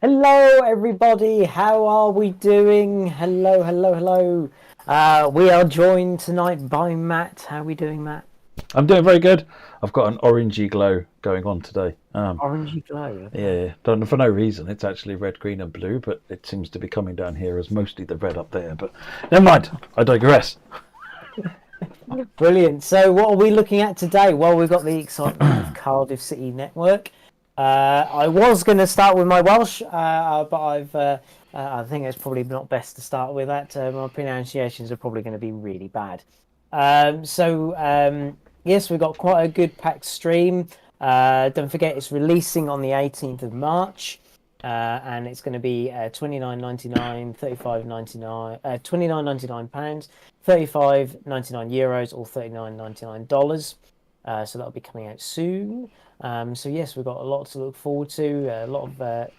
Hello, everybody. How are we doing? Hello, hello, hello. We are joined tonight by Matt. How are we doing, Matt? I'm doing very good. I've got an orangey glow going on today. Orangey glow. Okay. Yeah, don't for no reason. It's actually red, green, and blue, but it seems to be coming down here as mostly the red up there. But never mind. I digress. Brilliant. So, what are we looking at today? Well, we've got the excitement of Cardiff City Network. I was going to start with my Welsh, but I think it's probably not best to start with that. My pronunciations are probably going to be really bad. Yes, we've got quite a good packed stream. Don't forget, it's releasing on the 18th of March, and it's going to be £29.99, £35.99, £29.99, €35.99, or $39.99. So that'll be coming out soon. So yes, we've got a lot to look forward to. A lot of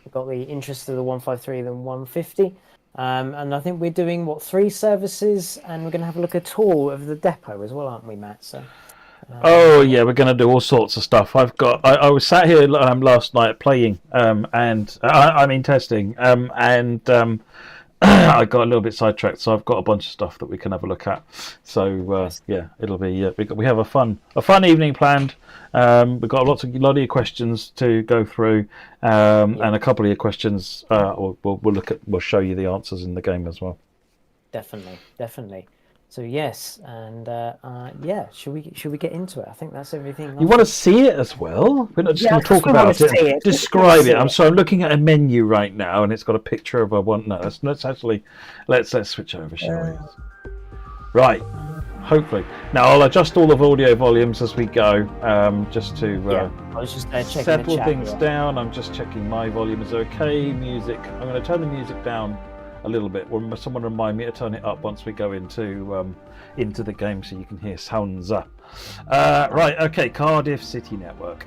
we've got the interest of the 153 and the 150. And I think we're doing 3 services, and we're going to have a look at a tour of the depot as well, aren't we, Matt? So. Oh yeah, we're going to do all sorts of stuff. I was sat here last night playing, I mean testing, I got a little bit sidetracked, so I've got a bunch of stuff that we can have a look at. So yeah, it'll be we have a fun evening planned. We've got a lot of your questions to go through, and a couple of your questions. We'll show you the answers in the game as well. Definitely. So yes, and yeah, should we get into it? I think that's everything. You want to see it as well? We're not just going to talk about it. Describe it. I'm looking at a menu right now, and it's got a picture of a one. No, let's switch over, shall we? Right. Hopefully. Now I'll adjust all of audio volumes as we go, just to I was just checking settle things down. I'm just checking my volume is okay. Music. I'm going to turn the music down a little bit. Someone remind me to turn it up once we go into the game, so you can hear sounds up. Right, okay, Cardiff City Network.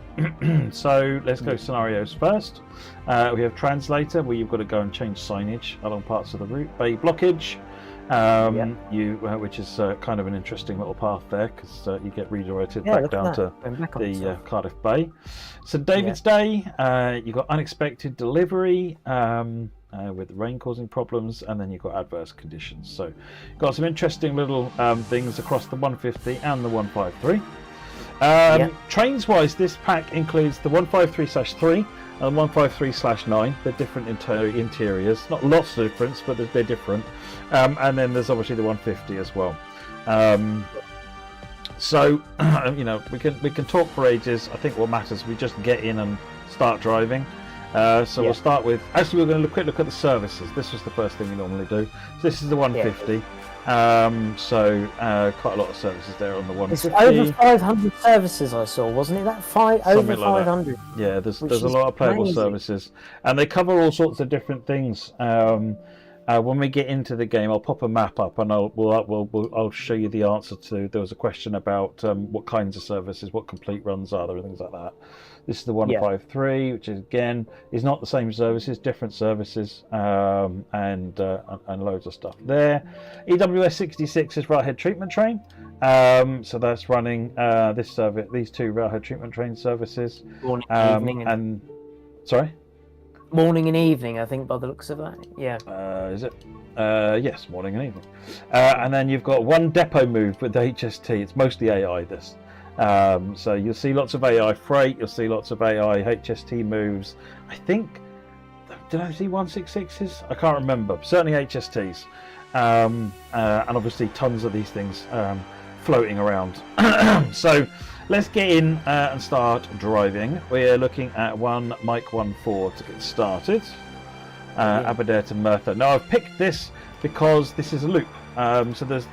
So let's go scenarios first. We have translator, where you've got to go and change signage along parts of the route. Bay blockage, which is kind of an interesting little path there, because you get redirected back down to the Cardiff Bay. St David's Day, you've got unexpected delivery, with rain causing problems, and then you've got adverse conditions. So you've got some interesting little things across the 150 and the 153. Trains wise, this pack includes the 153/3 and 153/9. They're different interiors, not lots of difference, but they're different. And then there's obviously the 150 as well. So we can talk for ages. I think what matters, we just get in and start driving. We'll start with, actually we're going to quick look at the services. This was the first thing we normally do. So this is the 150. Quite a lot of services there on the 150. It's over 500 services I saw, wasn't it? Over 500. Yeah, there's a lot of playable services, and they cover all sorts of different things. When we get into the game, I'll pop a map up, and I'll show you the answer to. There was a question about what kinds of services, what complete runs are there, and things like that. This is the 153, which is, again, is not the same services, different services, and loads of stuff there. EWS 66 is railhead treatment train, so that's running these 2 railhead treatment train services. Morning, evening, sorry. Morning and evening, I think, by the looks of that. Yeah. Is it? Yes, morning and evening. And then you've got 1 depot move with the HST. It's mostly AI, this. So you'll see lots of AI freight, you'll see lots of AI HST moves. I think, did I see 166s? I can't remember. Certainly HSTs. And obviously tons of these things floating around. So let's get in and start driving. We're looking at Mike 14 to get started. Aberdare to Merthyr. Now I've picked this because this is a loop.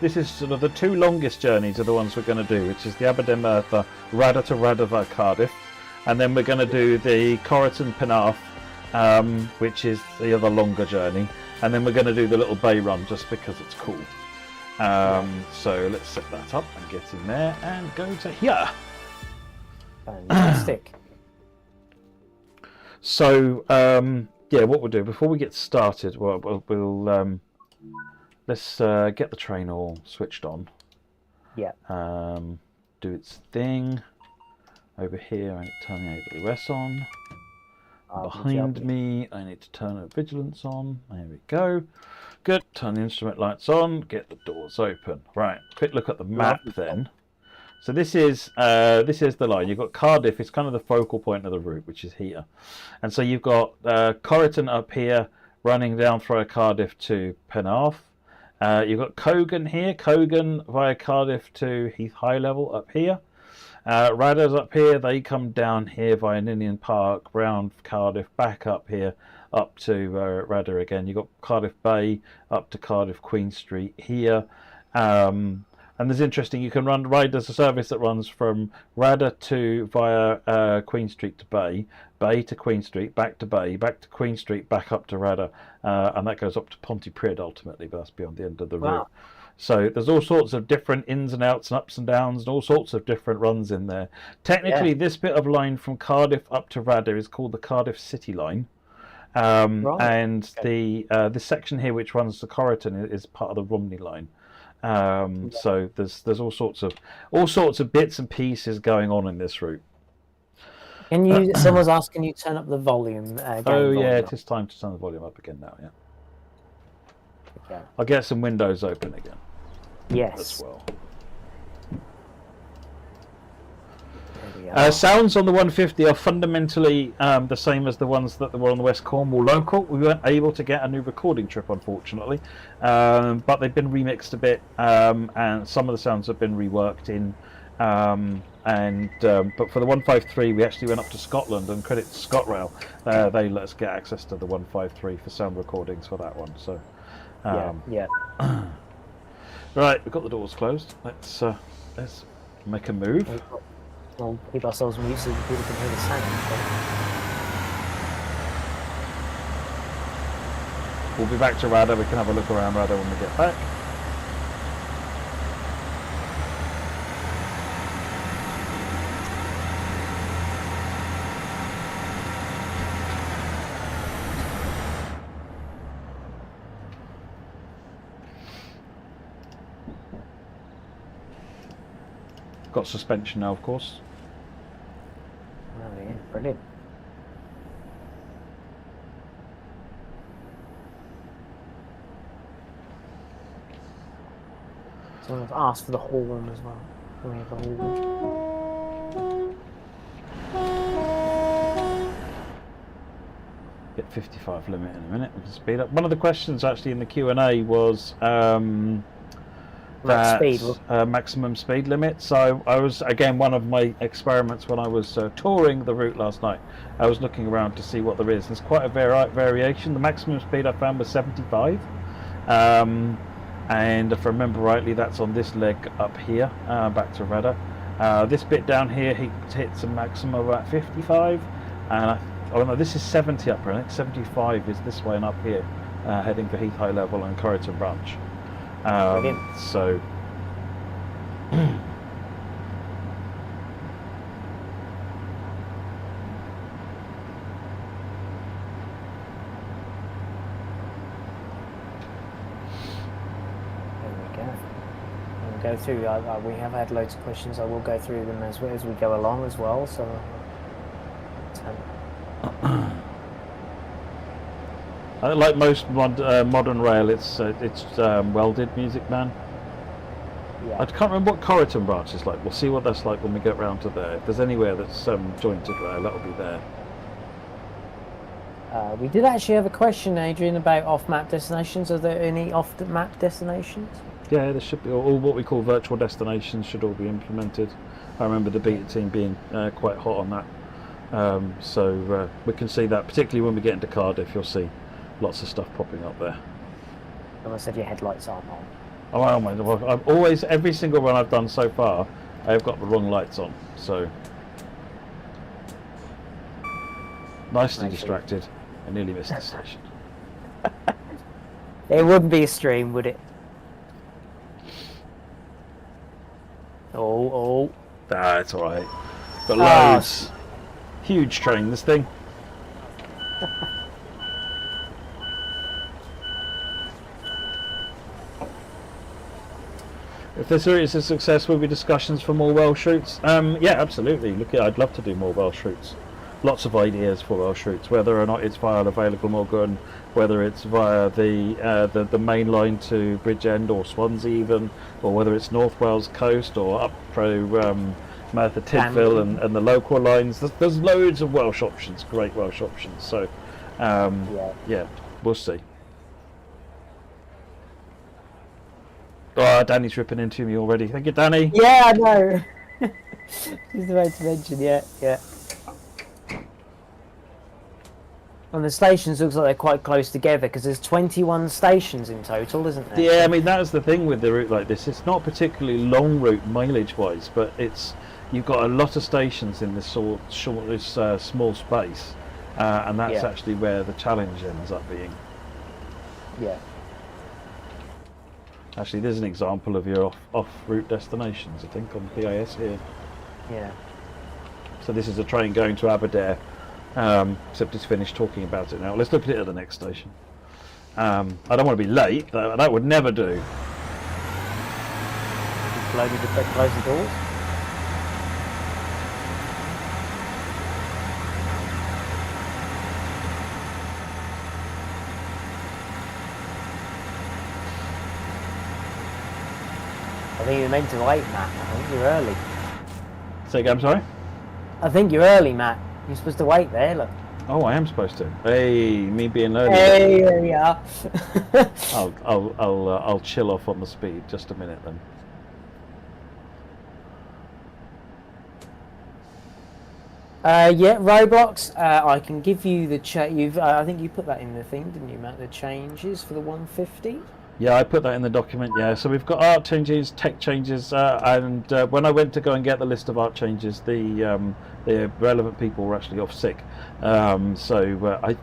This is sort of the 2 longest journeys are the ones we're going to do, which is the Aberdare Merthyr, Rada to Radava Cardiff, and then we're going to do the Coryton Penarth, which is the other longer journey, and then we're going to do the little bay run just because it's cool. So let's set that up and get in there and go to here. Fantastic. So what we'll do before we get started, we'll let's get the train all switched on. Yeah. Do its thing over here and turn the AWS on. behind me. I need to turn the vigilance on. There we go. Good. Turn the instrument lights on. Get the doors open. Right. Quick look at the map then. So this is the line. You've got Cardiff. It's kind of the focal point of the route, which is here. And so you've got Coryton up here, running down through Cardiff to Penarth. You've got Cogan here. Cogan via Cardiff to Heath High Level up here. Radar's up here. They come down here via Ninian Park, round Cardiff, back up here, up to Radar again. You've got Cardiff Bay up to Cardiff Queen Street here. And there's interesting, you can ride as a service that runs from Radar to via Queen Street to Bay, Bay to Queen Street, back to Bay, back to Queen Street, back up to Radar, and that goes up to Pontypridd ultimately, but that's beyond the end of the route. So there's all sorts of different ins and outs and ups and downs and all sorts of different runs in there. Technically, this bit of line from Cardiff up to Radar is called the Cardiff City line. And this section here, which runs to Coryton, is part of the Romney line. So there's all sorts of bits and pieces going on in this route. Can you? Someone's asking you turn up the volume. It is time to turn the volume up again now. Yeah. Okay. I'll get some windows open again. Yes. As well. Sounds on the 150 are fundamentally the same as the ones that were on the West Cornwall local. We weren't able to get a new recording trip, unfortunately, but they've been remixed a bit, and some of the sounds have been reworked in. But for the 153, we actually went up to Scotland, and credit to ScotRail, they let us get access to the 153 for sound recordings for that one. So, right, we've got the doors closed. Let's make a move. We'll keep ourselves mute so that people can hear the sound. We'll be back to Radar. We can have a look around Radar when we get back. Got suspension now, of course. Oh yeah, brilliant. So I've asked for the horn as well. Can we have the horn? Get 55 limit in a minute. We can speed up. One of the questions actually in the Q&A was maximum speed limit. So I was, again, one of my experiments when I was touring the route last night, I was looking around to see what there is. There's quite a variation. The maximum speed I found was 75, and if I remember rightly, that's on this leg up here, back to Radar. This bit down here hits a maximum of about 55, and this is 70 up here. I think 75 is this way and up here, heading for Heath High Level and Coryton Branch. So go through. We have had loads of questions. I will go through them as we go along as well. So, like most modern rail, it's welded, Music Man. Yeah. I can't remember what Coryton Branch is like. We'll see what that's like when we get round to there. If there's anywhere that's jointed rail, that'll be there. We did actually have a question, Adrian, about off-map destinations. Are there any off-map destinations? Yeah, there should be. All what we call virtual destinations should all be implemented. I remember the beta team being quite hot on that. So we can see that, particularly when we get into Cardiff, you'll see lots of stuff popping up there. Someone said your headlights aren't on. Oh my God! I've always, every single run I've done so far, I've got the wrong lights on. So nicely distracted. I nearly missed the station. It wouldn't be a stream, would it? Oh. It's all right. Got loads. Huge train, this thing. If this is a success, will be discussions for more Welsh routes. Yeah, absolutely. Look, I'd love to do more Welsh routes. lots of ideas for Welsh routes, whether or not it's via the Vale of Glamorgan, whether it's via the main line to Bridgend or Swansea even, or whether it's North Wales coast or up through Merthyr Tydfil and the local lines. There's loads of Welsh options, great Welsh options. So yeah, we'll see. Oh, Danny's ripping into me already. Thank you, Danny. Yeah, I know. Just about to mention, yeah. And the stations looks like they're quite close together because there's 21 stations in total, isn't there? Yeah, I mean that's the thing with the route like this. It's not particularly long route mileage-wise, but you've got a lot of stations in this small space, and that's actually where the challenge ends up being. Yeah. Actually, there's an example of your off-route destinations, I think, on PIS here. Yeah. So this is a train going to Aberdare, except it's finished talking about it now. Let's look at it at the next station. I don't want to be late. That would never do. Close the doors. I think you're meant to wait, Matt. I think you're early. Say again, I'm sorry? I think you're early, Matt. You're supposed to wait there, look. Oh, I am supposed to. Hey, me being early. Hey, there we are. I'll chill off on the speed. Just a minute then. Yeah, Roblox. I can give you the I think you put that in the thing, didn't you, Matt? The changes for the 150. Yeah, I put that in the document. Yeah, so we've got art changes, tech changes, and when I went to go and get the list of art changes, the relevant people were actually off sick.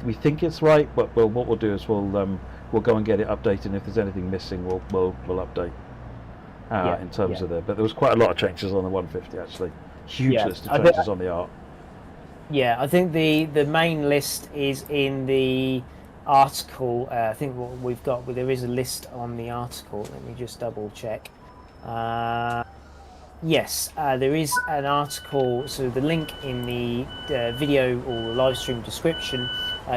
We think it's right, but what we'll do is we'll go and get it updated. And if there's anything missing, we'll update in terms of But there was quite a lot of changes on the 150 actually. Huge list of changes on the art. Yeah, I think the main list is in the article. I think what we've got, there is a list on the article. Let me just double check. Yes, there is an article. So the link in the video or live stream description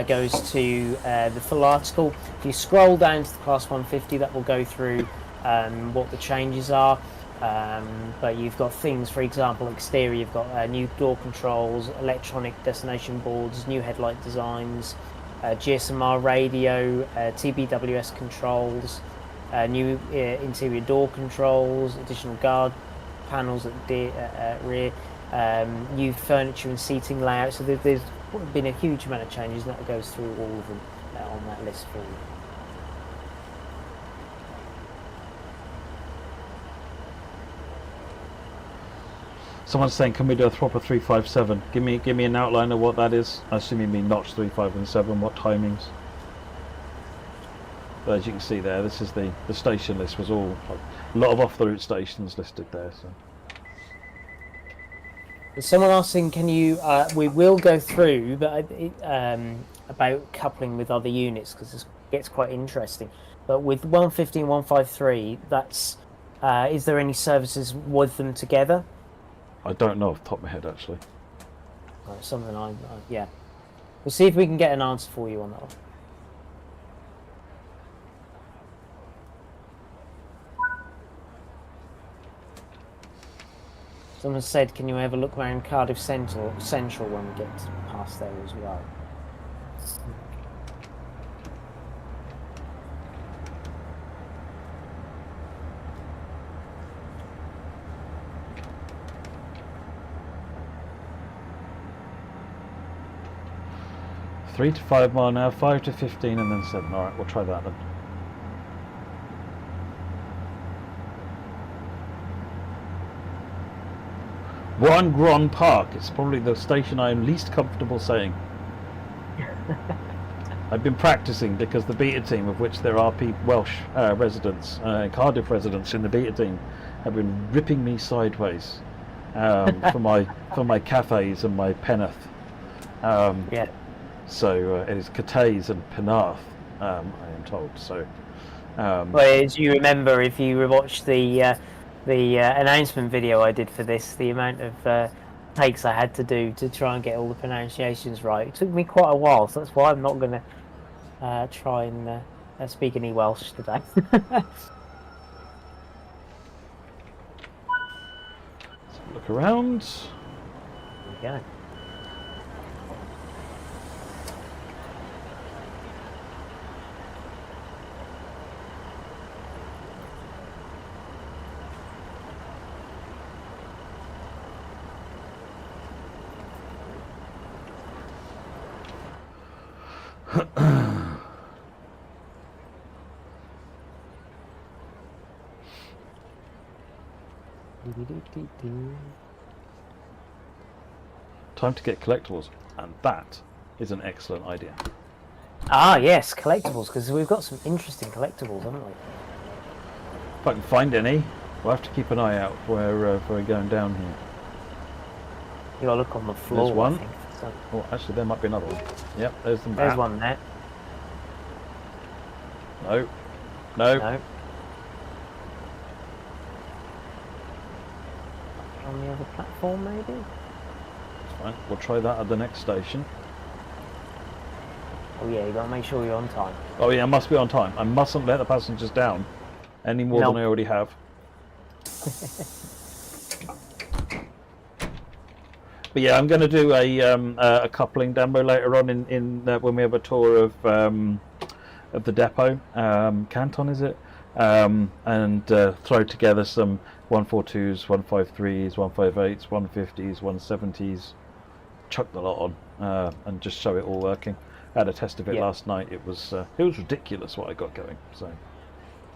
goes to the full article. If you scroll down to the Class 150, that will go through what the changes are. But you've got things, for example, exterior, you've got new door controls, electronic destination boards, new headlight designs, GSMR radio, TBWS controls, new interior door controls, additional guard panels at the rear, new furniture and seating layout. So there's been a huge amount of changes, and that goes through all of them on that list for you. Someone's saying, can we do a Thropper 357? Give me an outline of what that is. I assume you mean notch 3, 5 and 7, what timings? But as you can see there, this is the station list was all, a lot of off-the-route stations listed there. So. There's someone asking, can you, we will go through but about coupling with other units, because this gets quite interesting. But with 150 and 153, that's, is there any services with them together? I don't know off the top of my head, actually. Something yeah. We'll see if we can get an answer for you on that one. Someone said, can you have a look around Cardiff Central when we get past there as well? Three to 5 mile an hour, 5 to 15, and then 7. All right, we'll try that then. One Grand Park. It's probably the station I am least comfortable saying. I've been practicing because the beta team, of which there are Welsh residents, Cardiff residents in the beta team, have been ripping me sideways for my cafes and my Penarth. Yeah. So it is Cateys and Penarth, I am told. So. Well, as you remember, if you watched the announcement video I did for this, the amount of takes I had to do to try and get all the pronunciations right. It took me quite a while, so that's why I'm not going to try and speak any Welsh today. Look around. Yeah. Time to get collectibles, and that is an excellent idea. Ah, yes, collectibles, because we've got some interesting collectibles, haven't we? If I can find any, we'll have to keep an eye out for we're going down here. You got to look on the floor. There's one. I think. So, Oh, actually, there might be another one. Yep, there's them. there's one there. No. No. No. On the other platform, maybe? It's fine. We'll try that at the next station. Oh yeah, you got to make sure you're on time. Oh yeah, I must be on time. I mustn't let the passengers down any more than I already have. But yeah, I'm going to do a coupling demo later on in when we have a tour of the depot, Canton is it, and throw together some 142s, 153s, 158s, 150s, 170s, chuck the lot on, and just show it all working. I had a test of it last night. It was ridiculous what I got going. So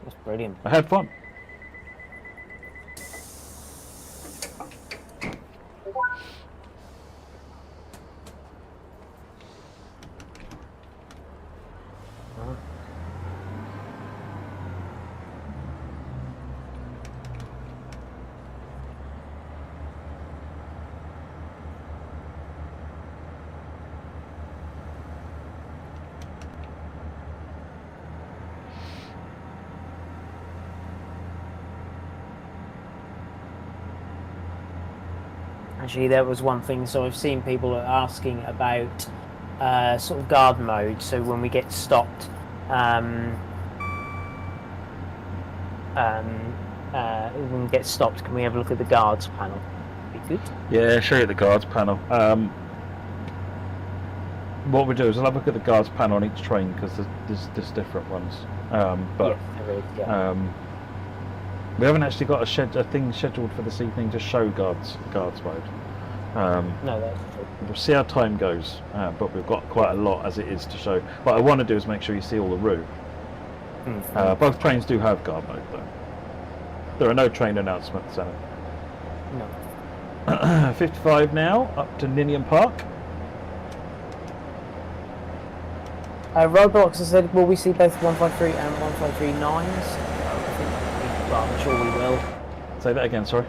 that's brilliant. I had fun. Actually, there was one thing. So I've seen people asking about sort of guard mode. So when we get stopped, when we get stopped, can we have a look at the guards panel? Be good. Yeah, show you the guards panel. What we do is we'll have a look at the guards panel on each train because there's different ones. But there is, yeah. We haven't actually got a thing scheduled for this evening to show guards mode. No, that's true. We'll see how time goes, but we've got quite a lot as it is to show. What I want to do is make sure you see all the route. Both trains do have guard mode though. There are no train announcements, Anna. No. 55 now, up to Ninian Park. Roblox has said, will we see both 153 and 153.9s? I'm sure we will. Say that again, sorry.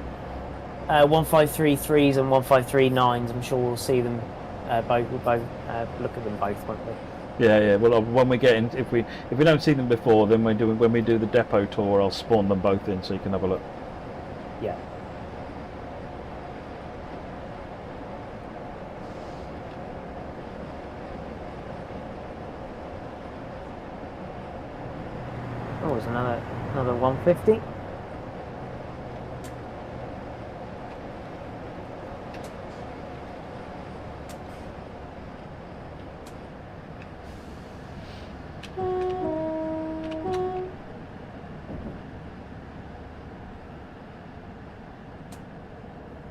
153.3s and 153.9s, I'm sure we'll see them both. We'll both look at them both, won't we? Yeah. Well, when we get in, if we don't see them before, then when we do the depot tour, I'll spawn them both in so you can have a look. Yeah. Oh, there's another 150.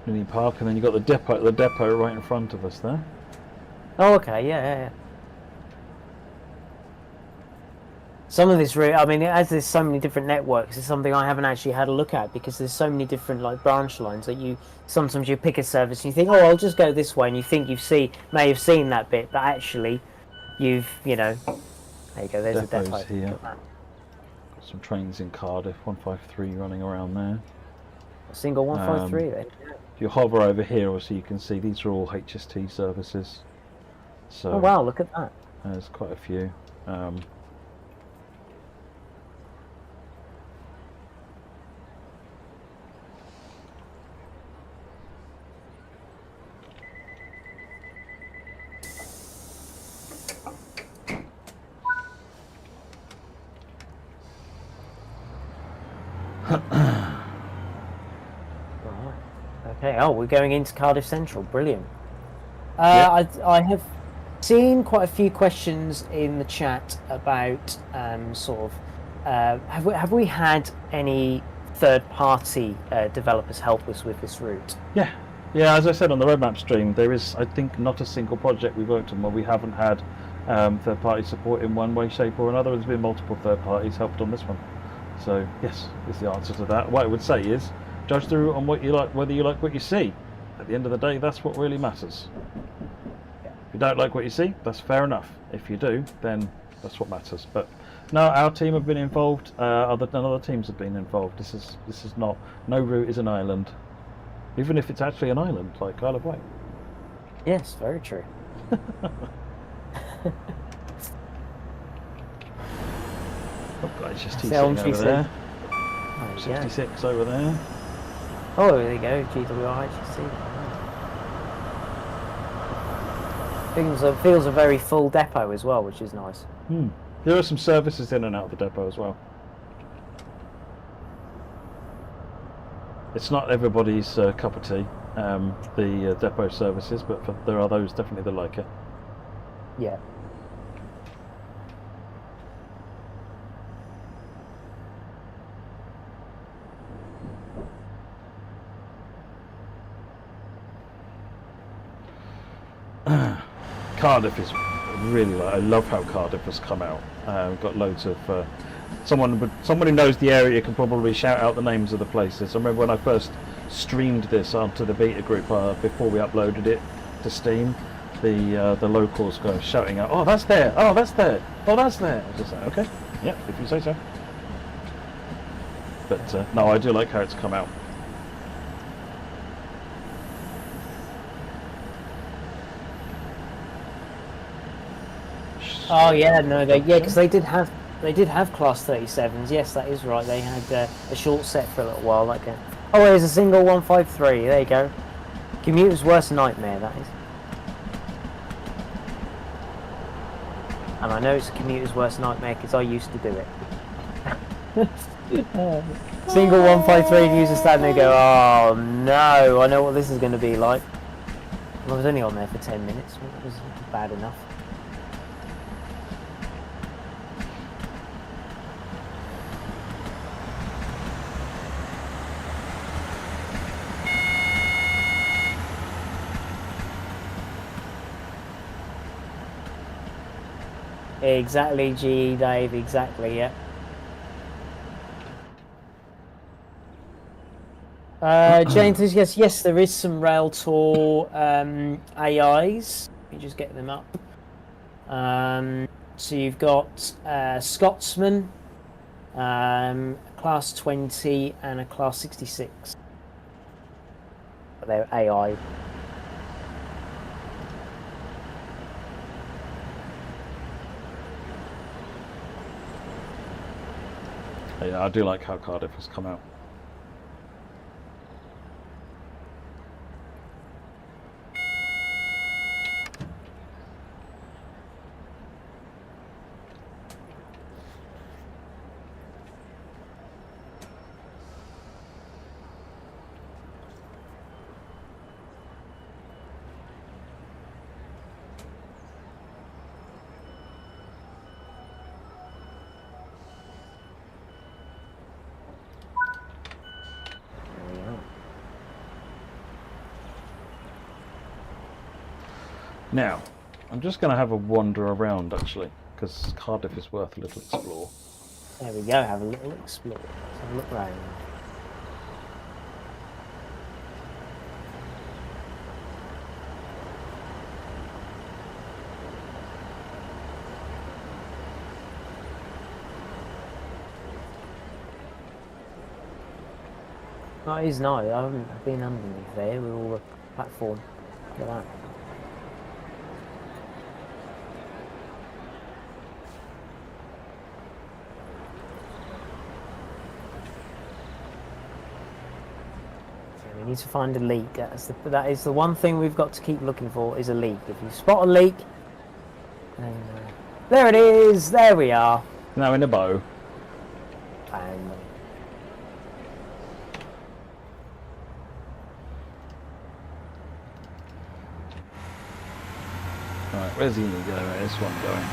Ninian Park, and then you've got the depot right in front of us there. Oh, okay, yeah. Some of this, I mean, as there's so many different networks, it's something I haven't actually had a look at because there's so many different like branch lines that sometimes you pick a service and you think, oh, I'll just go this way, and you think may have seen that bit, but actually, there you go. There's a depot here. Got some trains in Cardiff, 153 running around there. A single 153 then. If you hover over here, obviously you can see these are all HST services. So oh wow, look at that. There's quite a few. Right. Okay. Oh, we're going into Cardiff Central. Brilliant. Yeah. I have seen quite a few questions in the chat about have we had any third-party developers help us with this route? Yeah. Yeah, as I said on the roadmap stream, there is, I think, not a single project we've worked on where we haven't had third-party support in one way, shape, or another. There's been multiple third parties helped on this one. So yes, is the answer to that. What I would say is, judge the route on what you like, whether you like what you see. At the end of the day, that's what really matters. If you don't like what you see, that's fair enough. If you do, then that's what matters. But no, our team have been involved. Other teams have been involved. This is not. No route is an island, even if it's actually an island like Isle of Wight. Yes, very true. Oh, guys, just T sitting over there. Oh, 66 over there. Oh, there you go. GWIHC. Feels a very full depot as well, which is nice. There are some services in and out of the depot as well. It's not everybody's cup of tea, the depot services, but there are those definitely that like it. Yeah. Cardiff is really I love how Cardiff has come out. Got loads of someone who knows the area can probably shout out the names of the places. I remember when I first streamed this onto the beta group before we uploaded it to Steam, the locals go shouting out, "Oh, that's there! Oh, that's there! Oh, that's there!" I was just like, okay, yeah, if you say so. But no, I do like how it's come out. Oh yeah, no, because they did have class 37s. Yes, that is right. They had a short set for a little while. Oh, there's a single 153. There you go. Commuter's worst nightmare, that is. And I know it's a commuter's worst nightmare because I used to do it. Single 153 user stand there, go, oh no, I know what this is going to be like. I was only on there for 10 minutes. It was bad enough. Exactly, GE Dave, exactly, yeah. James says, yes, there is some Rail Tour AIs. Let me just get them up. So you've got Scotsman, Class 20 and a Class 66. They're AI. Yeah, I do like how Cardiff has come out. Now, I'm just going to have a wander around, actually, because Cardiff is worth a little explore. There we go, have a little explore. Let's have a look around. That is nice. I haven't been underneath there with all the platform. Look at that. We need to find a leak. That is the one thing we've got to keep looking for, is a leak. If you spot a leak, then, there it is. There we are. Now in a bow. And Where's Inigo? There's one going.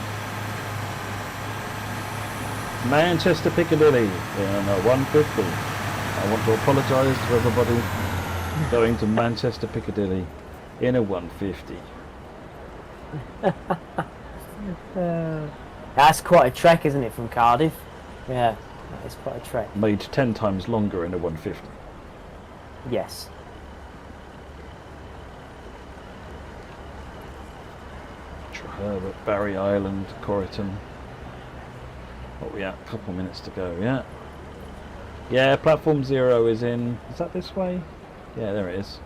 Manchester Piccadilly in a 150. I want to apologise to everybody going to Manchester Piccadilly in a 150. That's quite a trek, isn't it, from Cardiff? Yeah, that is quite a trek. Made 10 times longer in a 150. Yes. Herbert, Barry Island, Coryton. What are we at? A couple minutes to go, yeah? Yeah, platform 0 is in... Is that this way? Yeah, there it is.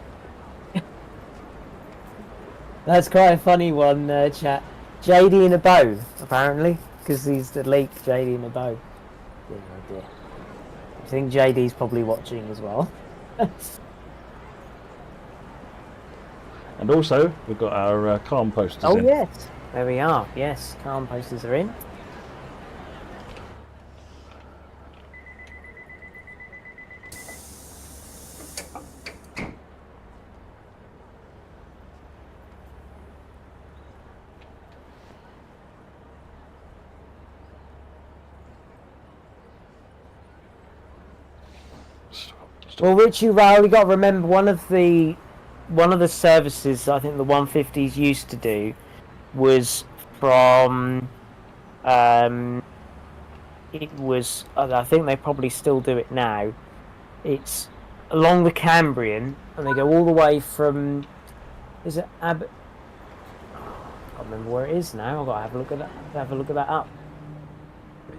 That's quite a funny one, chat. JD in a bow, apparently, because he's the leak, JD in a bow. Dear, oh dear. I think JD's probably watching as well. And also, we've got our calm posters in. Oh, yes. There we are. Yes, calm posters are in. Well, Richie Rail, you got to remember one of the services I think the 150s used to do was from it was, I think they probably still do it now. It's along the Cambrian, and they go all the way from, is it I can't remember where it is now. I've got to have a look at that. Have a look at that up.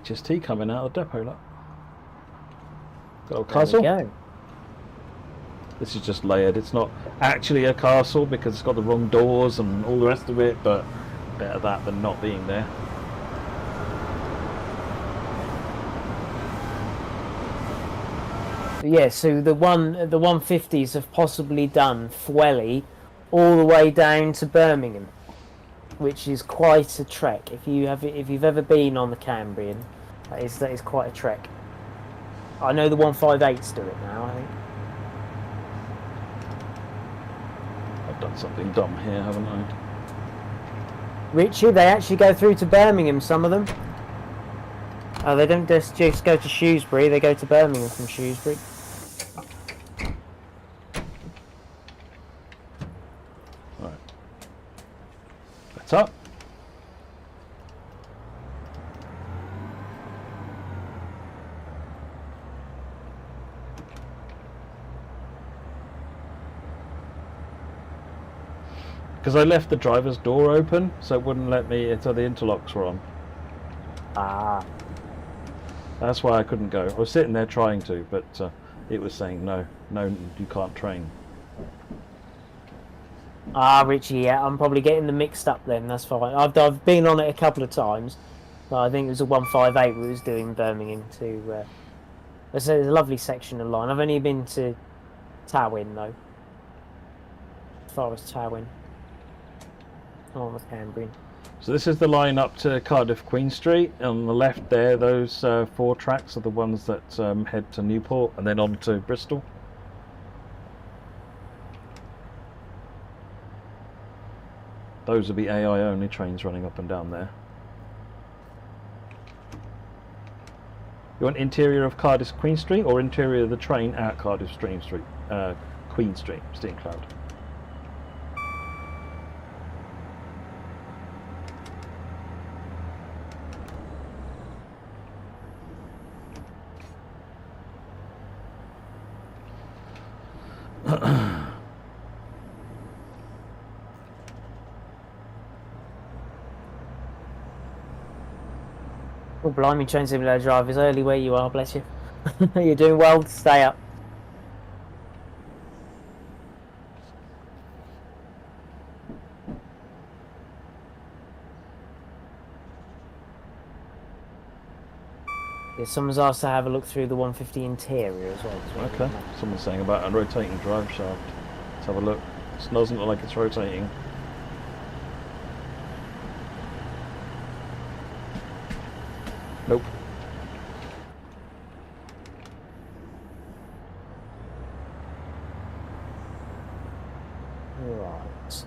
HST coming out of the depot, look. Got a There we castle. go. This is just layered. It's not actually a castle because it's got the wrong doors and all the rest of it, but better that than not being there. Yeah, so the 150s have possibly done Fwelly all the way down to Birmingham, which is quite a trek. If you've ever been on the Cambrian, that is quite a trek. I know the 158s do it now, I think. I've done something dumb here, haven't I? Richie, they actually go through to Birmingham, some of them. Oh, they don't just go to Shrewsbury, they go to Birmingham from Shrewsbury. Right. That's up. Because I left the driver's door open, so it wouldn't let me until the interlocks were on. Ah. That's why I couldn't go. I was sitting there trying to, but it was saying no, you can't train. Ah, Richie, yeah, I'm probably getting them mixed up then, that's fine. I've been on it a couple of times, but I think it was a 158 we was doing Birmingham to... It's a lovely section of line. I've only been to Tawyn, though. As far as Tawyn. On the Cambrian. So this is the line up to Cardiff Queen Street. On the left there, those 4 tracks are the ones that head to Newport and then on to Bristol. Those are the AI only trains running up and down there. You want interior of Cardiff Queen Street or interior of the train at Cardiff Queen Street? Queen Street, Steam Cloud. Oh, blimey, Train Simulator drivers, early where you are, bless you. You're doing well to stay up. Yeah, someone's asked to have a look through the 150 interior as well. Okay, someone's saying about a rotating drive shaft. Let's have a look. It doesn't look like it's rotating. Nope. Right.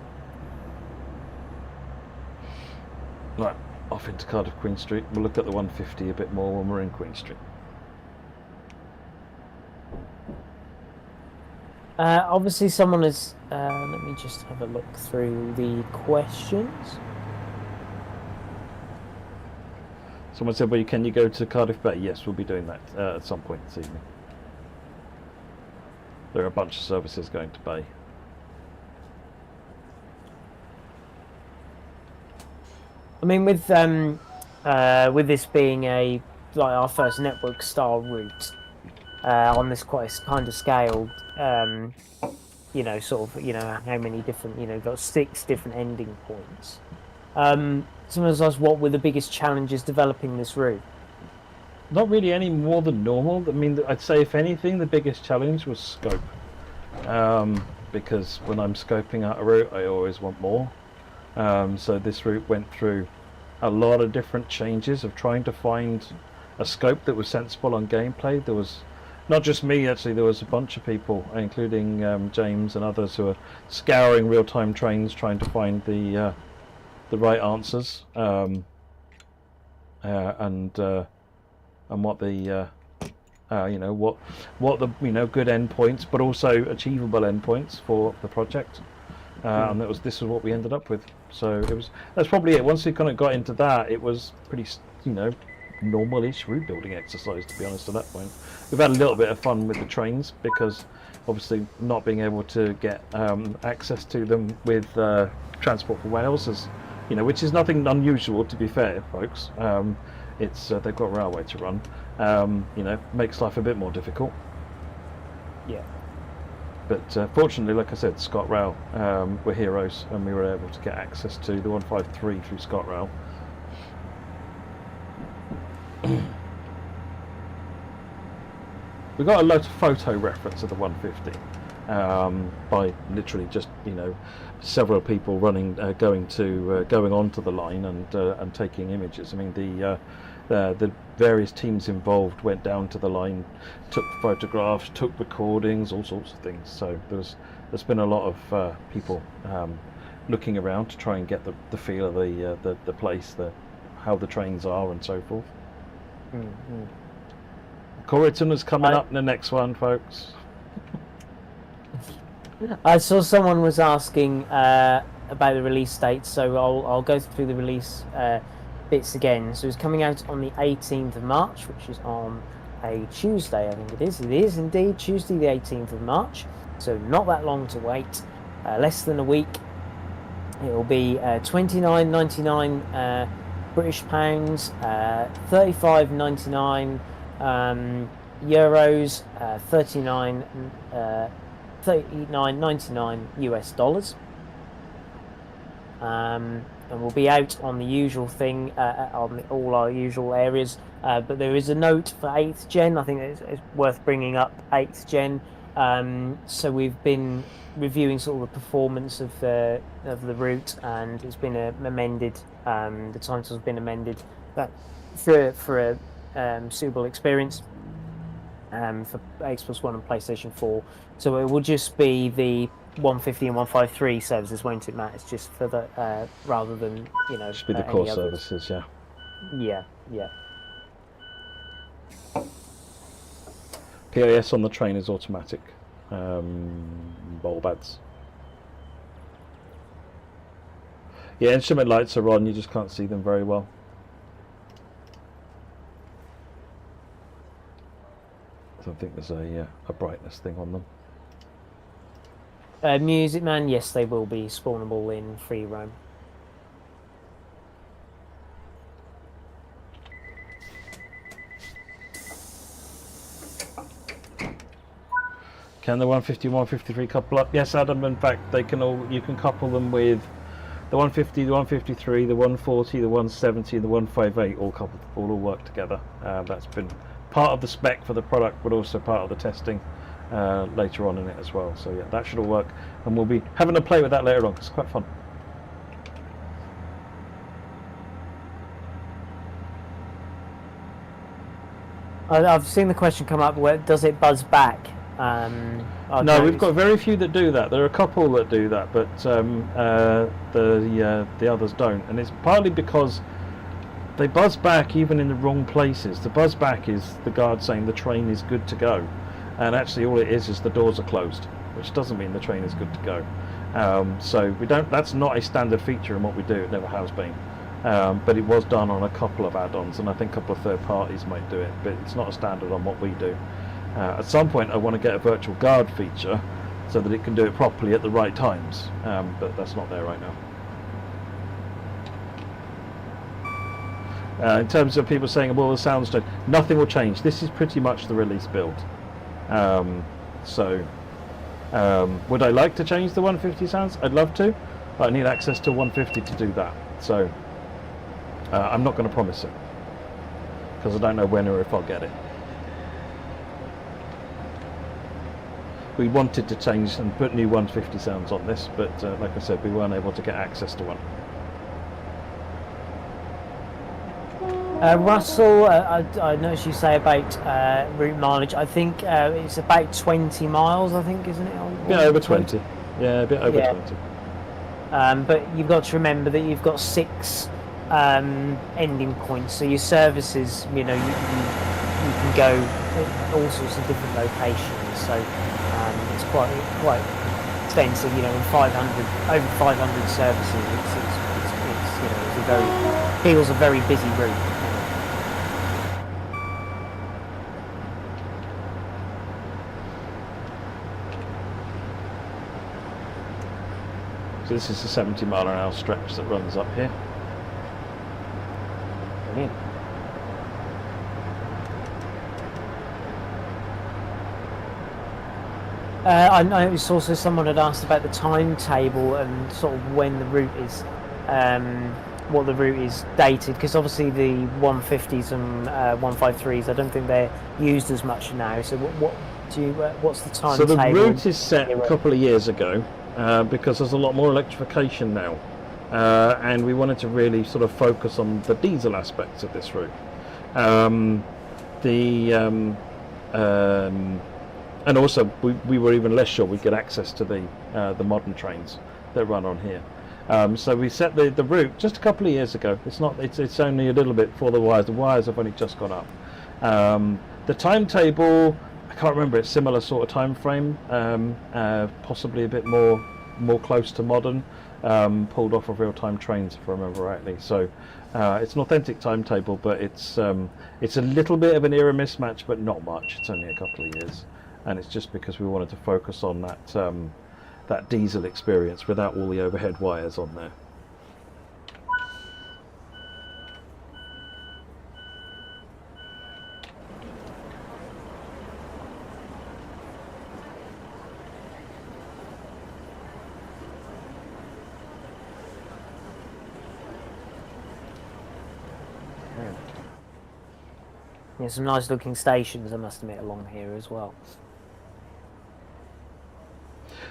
off into Cardiff Queen Street. We'll look at the 150 a bit more when we're in Queen Street. Obviously, someone has. Let me just have a look through the questions. Someone said, well, can you go to Cardiff Bay? Yes, we'll be doing that at some point this evening. There are a bunch of services going to Bay. I mean, with this being like our first network style route on this quite kind of scale, you know, sort of, you know, how many different, you know, got 6 different ending points. Someone's asked what were the biggest challenges developing this route. Not really any more than normal. I mean, I'd say if anything, the biggest challenge was scope. Because when I'm scoping out a route, I always want more. So this route went through a lot of different changes of trying to find a scope that was sensible on gameplay. There was not just me, actually, there was a bunch of people, including James and others, who were scouring real-time trains trying to find the right answers and what the you know, what the, you know, good endpoints, but also achievable endpoints for the project. And this is what we ended up with. So that's probably it. Once we kind of got into that, it was pretty, you know, normal-ish route building exercise, to be honest. At that point, we've had a little bit of fun with the trains because obviously not being able to get access to them with Transport for Wales, is, you know, which is nothing unusual, to be fair, folks. It's they've got railway to run. You know, makes life a bit more difficult. Yeah. But fortunately, like I said, ScotRail were heroes, and we were able to get access to the 153 through ScotRail. We got a lot of photo reference of the 150 by literally just, you know, several people running, going onto the line and taking images. I mean, the various teams involved went down to the line, took photographs, took recordings, all sorts of things. So there's been a lot of people looking around to try and get the feel of the place, how the trains are, and so forth. Mm-hmm. Coryton is coming up in the next one, folks. I saw someone was asking about the release date, so I'll go through the release bits again. So it's coming out on the 18th of March, which is on a Tuesday, I think it is. It is indeed Tuesday, the 18th of March. So not that long to wait, less than a week. It will be £29.99 British pounds, £35.99 euros, $39.99 US dollars. And we'll be out on the usual thing, on all our usual areas. But there is a note for 8th Gen. I think it's worth bringing up 8th Gen. So we've been reviewing sort of the performance of the route, and it's been amended. The title's been amended for a suitable experience for Xbox One and PlayStation 4. So it will just be the 150 and 153 services, won't it, Matt? It's just for the rather than, you know, just be the core services, yeah. Yeah. PAS on the train is automatic. Bulb ads. Yeah, instrument lights are on, you just can't see them very well. I don't think there's a brightness thing on them. Music Man, yes, they will be spawnable in free roam. Can the 150 and 153 couple up? Yes, Adam. In fact, they can all. You can couple them with the 150, the 153, the 140, the 170, and the 158. All work together. That's been part of the spec for the product, but also part of the testing later on in it as well. So yeah, that should all work, and we'll be having a play with that later on. It's quite fun. I've seen the question come up: where does it buzz back? No, we've got very few that do that. There are a couple that do that, but the others don't, and it's partly because they buzz back even in the wrong places. The buzz back is the guard saying the train is good to go, and actually all it is the doors are closed, which doesn't mean the train is good to go. So we don't. That's not a standard feature in what we do. It never has been. But it was done on a couple of add-ons, and I think a couple of third parties might do it, but it's not a standard on what we do. At some point I want to get a virtual guard feature so that it can do it properly at the right times, but that's not there right now. In terms of people saying, well, the sound's changed, nothing will change. This is pretty much the release build. Would I like to change the 150 sounds? I'd love to, but I need access to 150 to do that. So I'm not going to promise it, because I don't know when or if I'll get it. We wanted to change and put new 150 sounds on this, but like I said, we weren't able to get access to one. Russell, I noticed you say about route mileage. I think it's about 20 miles, I think, isn't it? A bit over 20. Yeah, a bit over 20. But you've got to remember that you've got 6 ending points, so your services, you know, you can go at all sorts of different locations. So it's quite extensive. You know, in over 500 services, it's you know, it's feels a very busy route. So this is a 70 mile an hour stretch that runs up here. Brilliant. I noticed also someone had asked about the timetable and sort of when the route is, what the route is dated, because obviously the 150s and 153s, I don't think they're used as much now. So what's the timetable? So the route is set a couple of years ago, because there's a lot more electrification now, and we wanted to really sort of focus on the diesel aspects of this route. And also we were even less sure we'd get access to the modern trains that run on here. So we set the route just a couple of years ago. It's only a little bit before the wires. The wires have only just gone up. The timetable, I can't remember. It's similar sort of time frame, possibly a bit more close to modern, pulled off of real-time trains, if I remember rightly. So it's an authentic timetable, but it's a little bit of an era mismatch, but not much. It's only a couple of years, and it's just because we wanted to focus on that diesel experience without all the overhead wires on there. Yeah, some nice looking stations, I must admit, along here as well.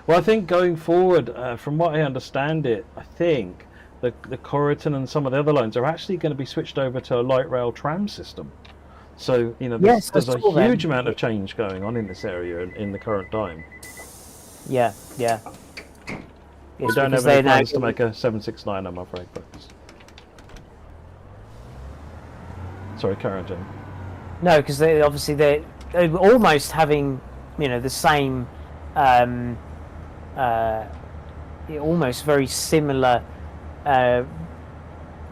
Well, I think going forward, from what I understand I think the Coryton and some of the other lines are actually going to be switched over to a light rail tram system. So, you know, there's a huge amount of change going on in this area in the current time. Yeah. We don't have any plans to make a 769, I'm afraid. But... Sorry, carry on, Jim. No, because they're almost having, you know, the same, almost very similar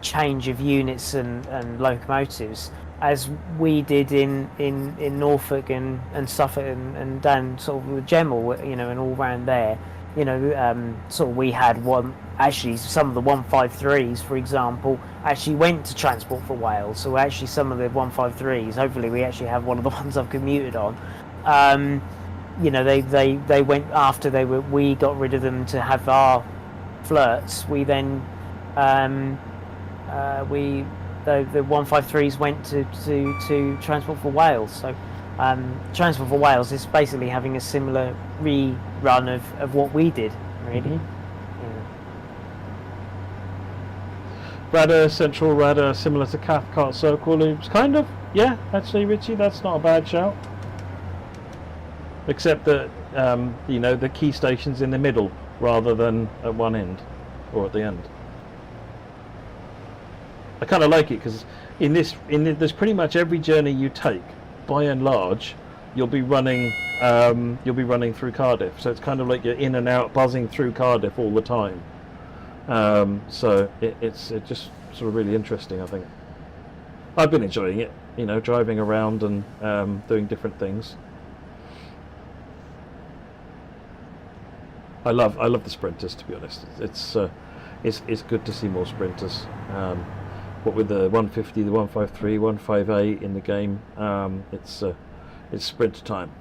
change of units and locomotives as we did in Norfolk and Suffolk and down sort of with Gemmell, you know, and all round there. You know, sort of we had one. Actually, some of the 153s, for example, actually went to Transport for Wales. So actually, some of the 153s, hopefully, we actually have one of the ones I've commuted on. You know, they went after we got rid of them to have our flirts. We then the 153s went to Transport for Wales. So Transport for Wales is basically having a similar rerun of what we did, really. Mm-hmm. Rather central, rather similar to Cathcart Circle Loops, kind of. Yeah, actually, Richie, that's not a bad shout. Except that, you know, the key station's in the middle rather than at one end or at the end. I kind of like it because there's pretty much every journey you take, by and large, you'll be running through Cardiff. So it's kind of like you're in and out, buzzing through Cardiff all the time. So it's just sort of really interesting, I think. I've been enjoying it, driving around and doing different things. I love the sprinters, to be honest. It's good to see more sprinters. What with the 150, the 153, 158 in the game, it's sprint time.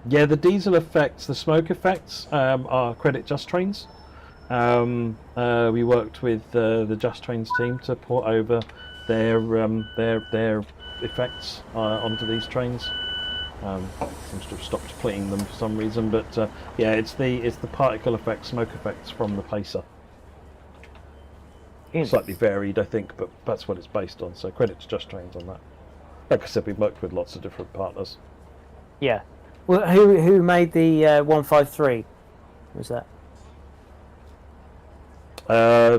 Yeah, the diesel effects, the smoke effects, are credit Just Trains. We worked with the Just Trains team to port over their effects onto these trains. Seems to have stopped playing them for some reason, but yeah, it's the particle effects, smoke effects from the Pacer. Slightly varied, I think, but that's what it's based on. So credit to Just Trains on that. Like I said, we've worked with lots of different partners. Yeah. Well, who made the 153? Was that?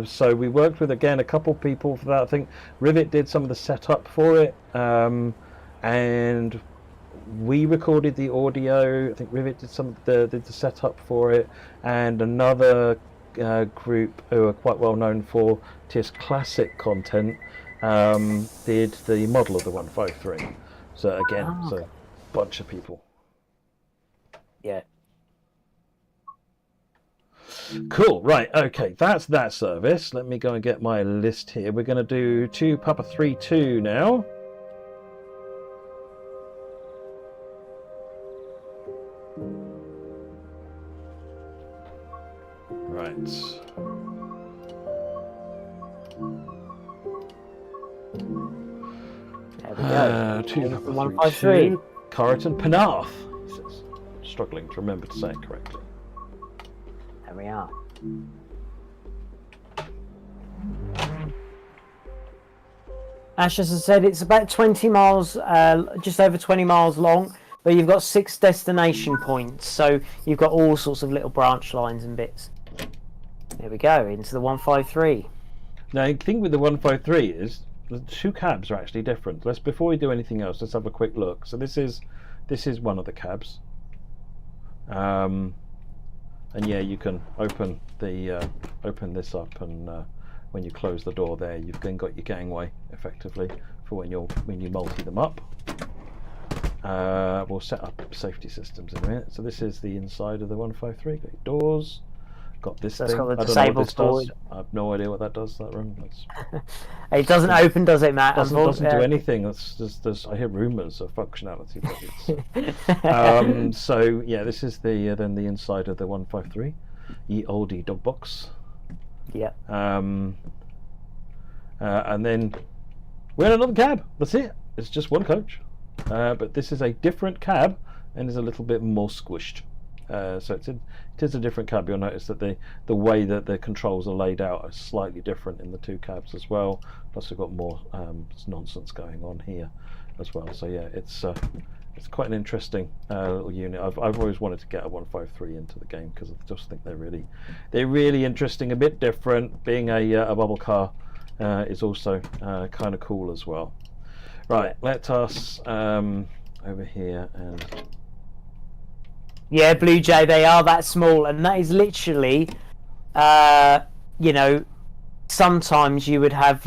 So we worked with, again, a couple people for that. I think Rivet did some of the setup for it, and we recorded the audio. I think Rivet did did the setup for it, and another group who are quite well known for TS Classic content did the model of the 153. So again, it's a bunch of people. Yeah. Cool. Right. Okay. That's that service. Let me go and get my list here. We're going to do 2 Papa 3-2 now. Right. There we go. 2 Papa 153. Coryton, Penarth. Struggling to remember to say it correctly. There we are. Ash, as I said, it's about 20 miles, just over 20 miles long, but you've got 6 destination points, so you've got all sorts of little branch lines and bits. There we go, into the 153. Now, the thing with the 153 is the 2 cabs are actually different. Before we do anything else, let's have a quick look. So this is one of the cabs. And yeah, you can open this up, and when you close the door there, you've then got your gangway effectively for when you multi them up. We'll set up safety systems in a minute. So this is the inside of the 153. Got your doors. Got this thing. Got the I don't know what this disabled does. I have no idea what that does. That room. It doesn't open, does it, Matt? Doesn't do anything. That's just I hear rumours of functionality. But so yeah, this is then the inside of the 153, ye oldie dog box. Yeah. And then we're in another cab. That's it. It's just one coach, but this is a different cab and is a little bit more squished. So it is a different cab. You'll notice that the way that the controls are laid out are slightly different in the 2 cabs as well. Plus we've got more nonsense going on here as well. So yeah, it's quite an interesting little unit. I've always wanted to get a 153 into the game because I just think they're really interesting, a bit different. Being a bubble car is also kind of cool as well. Right, let us over here and. Yeah, Blue Jay, they are that small, and that is literally, sometimes you would have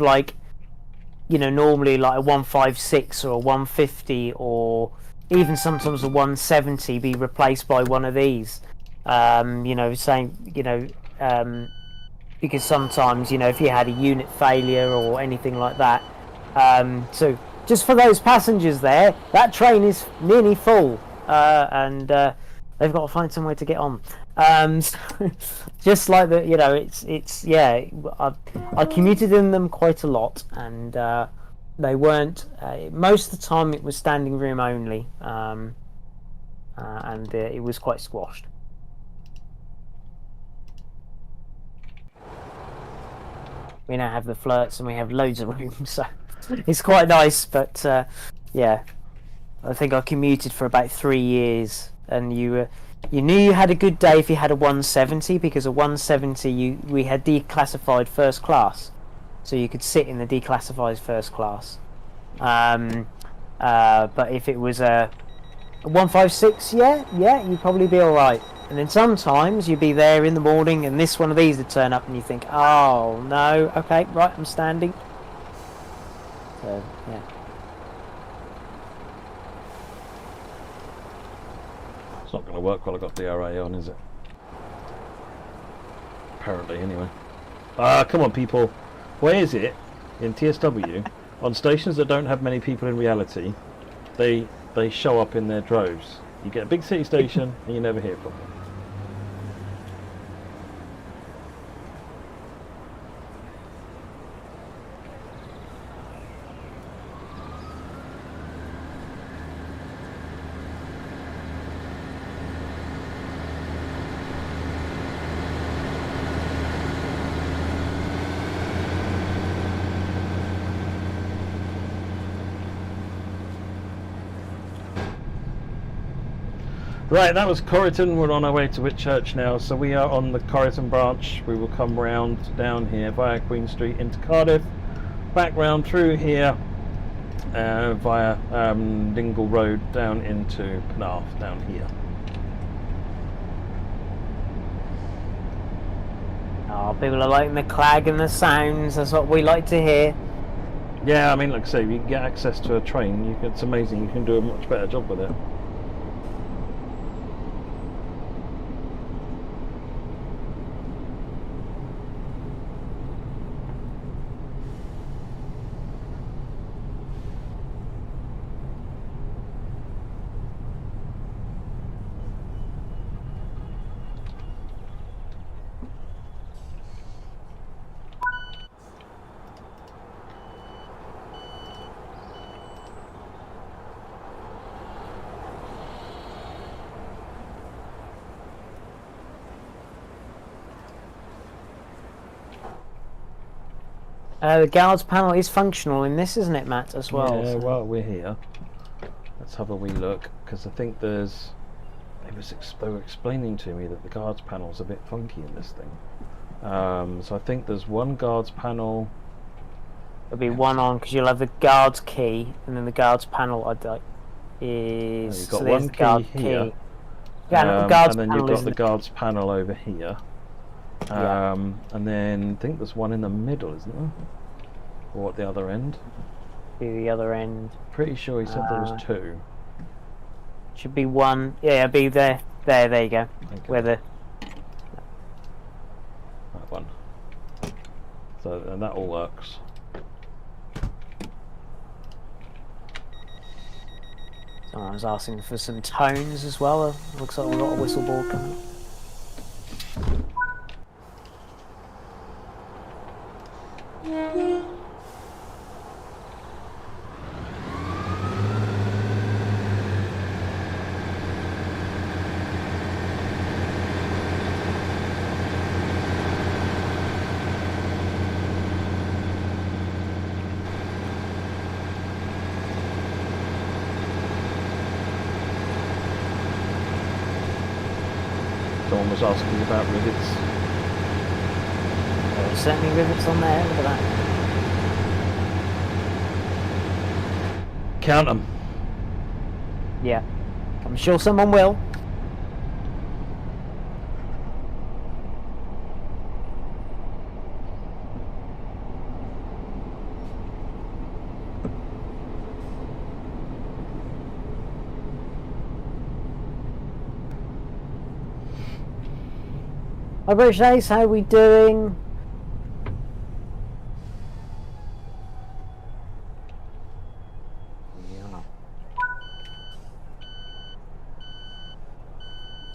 normally like a 156 or a 150 or even sometimes a 170 be replaced by one of these. Because sometimes, if you had a unit failure or anything like that. So just for those passengers there, that train is nearly full, and they've got to find some way to get on. Just like I commuted in them quite a lot, and they weren't. Most of the time, it was standing room only, and it was quite squashed. we now have the flirts and we have loads of room, so it's quite nice. But yeah, I think I commuted for about 3 years, and you knew you had a good day if you had a 170, because a 170 we had declassified first class, so you could sit in the declassified first class. But if it was a 156, yeah, you'd probably be all right. And then sometimes you'd be there in the morning, and one of these would turn up, and you think, oh no, okay, right, I'm standing. So yeah. It's not going to work while I've got DRA on, is it? Apparently, anyway. Come on, people. Where is it in TSW? On stations that don't have many people in reality, they show up in their droves. You get a big city station, and you never hear from them. Right, that was Coryton. We're on our way to Whitchurch now, so we are on the Coryton branch. We will come round down here via Queen Street into Cardiff, back round through here via Dingle Road down into Penarth down here. Oh, people are liking the clag and the sounds. That's what we like to hear. Yeah, I mean, like I say, if you can get access to a train, it's amazing. You can do a much better job with it. The guards panel is functional in this, isn't it, Matt, as well? Yeah, so. well, we're here. Let's have a wee look, because I think there's... They were explaining to me that the guards panel's a bit funky in this thing. So I think there's one guards panel... There'll be one on, because you'll have the guards key, and then the guards panel is... You've got so one key here, Yeah, guards and then you've got the guards panel over here. Yeah. And then I think there's one in the middle, isn't there? Or at the other end? Be the other end. Pretty sure he said there was two. Should be one. Yeah, be there. There you go. Okay. Where the... That one. So, and that all works. I was asking for some tones as well. Looks like we've got a whistle board coming. Someone was asking about rivets. There's certainly rivets on there. Look at that. Count them. Yeah, I'm sure someone will. Hi British Ace, how are we doing?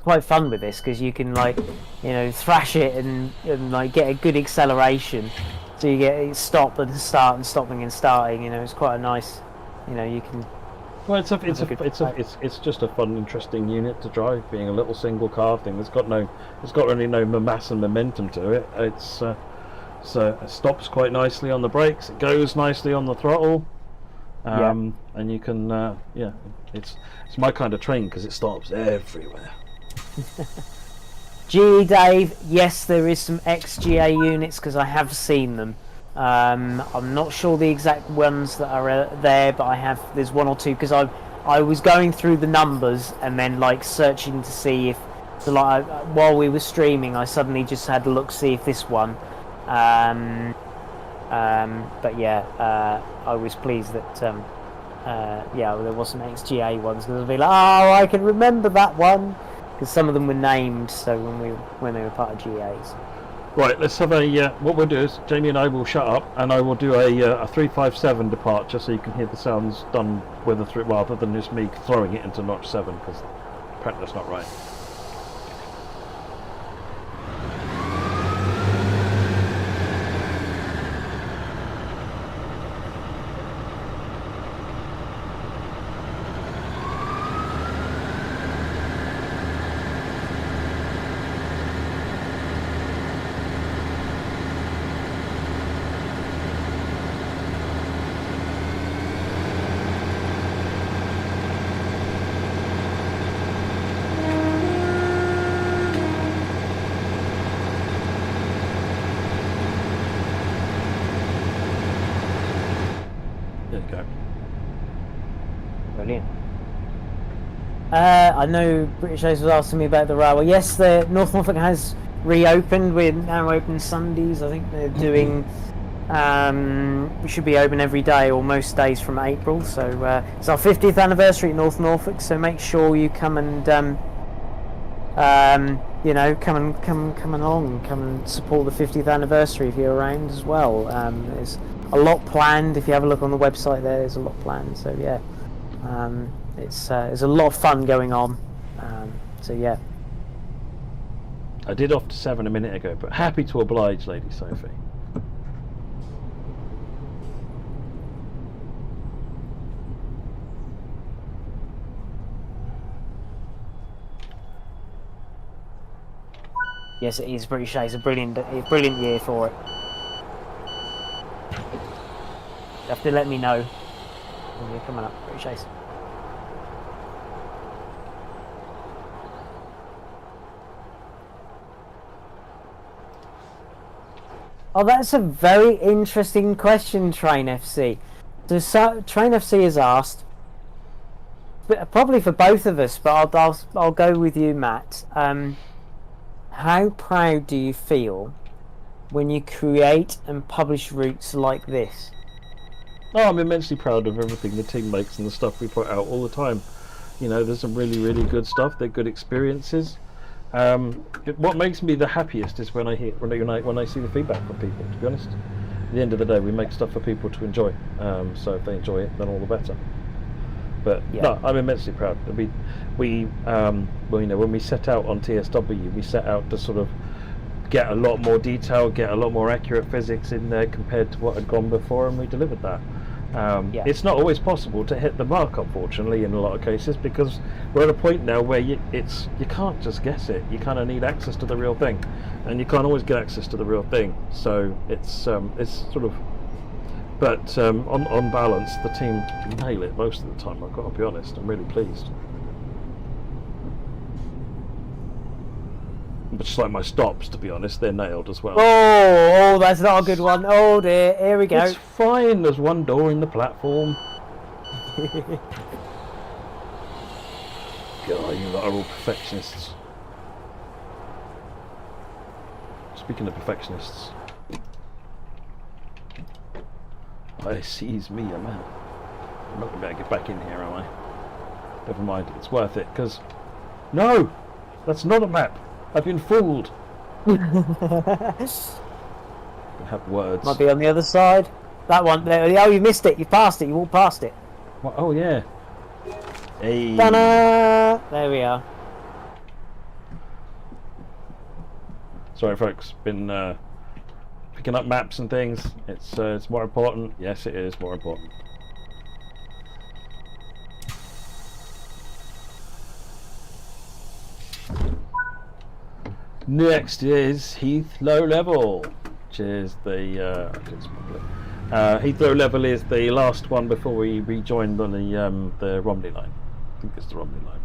Quite fun with this because you can thrash it and like get a good acceleration, so you get stop and start and stopping and starting. It's quite a nice, you can. Well, it's just a fun, interesting unit to drive. Being a little single car thing, it's got really no mass and momentum to it. It's So it stops quite nicely on the brakes. It goes nicely on the throttle. And you can, it's my kind of train because it stops everywhere. GE Dave, yes, there is some XGA units because I have seen them. I'm not sure the exact ones that are there, but there's one or two because I was going through the numbers and then like searching to see if, so like while we were streaming, I suddenly just had a look see if this one. But yeah, I was pleased that there wasn't XGA ones because I'd be like, oh, I can remember that one because some of them were named. So when they were part of GAs. Right, let's have a. What we'll do is Jamie and I will shut up, and I will do a 357 departure, so you can hear the sounds done with a rather than just me throwing it into notch 7 because apparently that's not right. Brilliant. I know British Ace was asking me about the railway. Yes, the North Norfolk has reopened. We're now open Sundays. I think they're doing. We should be open every day or most days from April. So it's our 50th anniversary at North Norfolk. So make sure you come and come along, come and support the 50th anniversary if you're around as well. There's a lot planned. If you have a look on the website, there's a lot planned. So yeah. There's a lot of fun going on, so yeah. I did off to 7 a minute ago, but happy to oblige, Lady Sophie. Yes, it is British Ace. A brilliant year for it. You have to let me know when you're coming up, British Ace. Oh, that's a very interesting question, Train FC. So Train FC has asked, probably for both of us, but I'll go with you, Matt. How proud do you feel when you create and publish routes like this? Oh, I'm immensely proud of everything the team makes and the stuff we put out all the time. You know, there's some really, really good stuff. They're good experiences. What makes me the happiest is when I see the feedback from people. To be honest, at the end of the day, we make stuff for people to enjoy. So if they enjoy it, then all the better. But yeah. No, I'm immensely proud. When we set out on TSW, we set out to sort of get a lot more detail, get a lot more accurate physics in there compared to what had gone before, and we delivered that. It's not always possible to hit the mark, unfortunately, in a lot of cases, because we're at a point now where you can't just guess it. You kind of need access to the real thing, and you can't always get access to the real thing. So it's sort of, but on balance, the team nail it most of the time. I've got to be honest. I'm really pleased. But just like my stops, to be honest, they're nailed as well. Oh, that's not a good one. Oh dear, here we go. It's fine, there's one door in the platform. God, you lot are all perfectionists. Speaking of perfectionists, I seize me a man. I'm not going to be able to get back in here, am I? Never mind, it's worth it, because... No! That's not a map! I've been fooled. I have words. Might be on the other side. That one there. Oh, you missed it. You passed it. You walked past it. What? Oh yeah. Hey. Ta-da! There we are. Sorry, folks. Been picking up maps and things. It's more important. Yes, it is more important. Next is Heath Low Level. which is the Heathrow level is the last one before we rejoin the Romney line. I think it's the Romney line.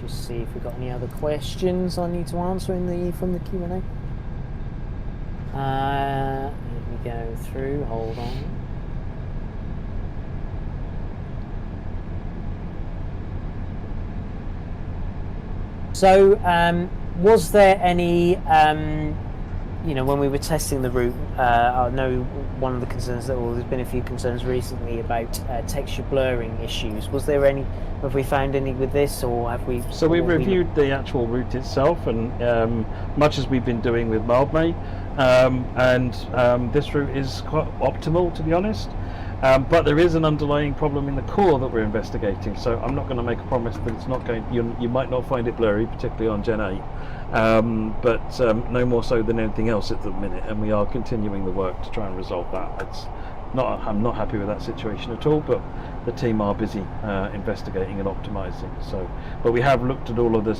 Just see if we've got any other questions I need to answer from the Q&A. Let me go through. Hold on. So, was there any, when we were testing the route, I know one of the concerns there's been a few concerns recently about texture blurring issues. Was there any? Have we found any with this, or have we? So we reviewed the actual route itself, and much as we've been doing with Mildmay, and this route is quite optimal, to be honest. But there is an underlying problem in the core that we're investigating. So I'm not going to make a promise that it's not going. You might not find it blurry, particularly on Gen 8, but no more so than anything else at the minute. And we are continuing the work to try and resolve that. I'm not happy with that situation at all, but the team are busy investigating and optimizing. So, but we have looked at all of the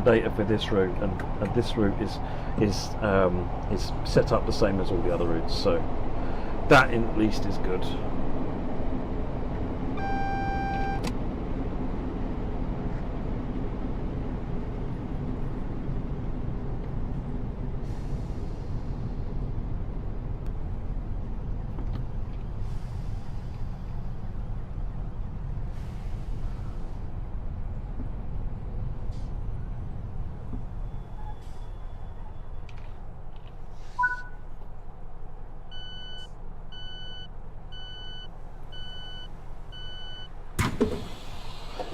data for this route, and this route is set up the same as all the other routes. So that at least is good.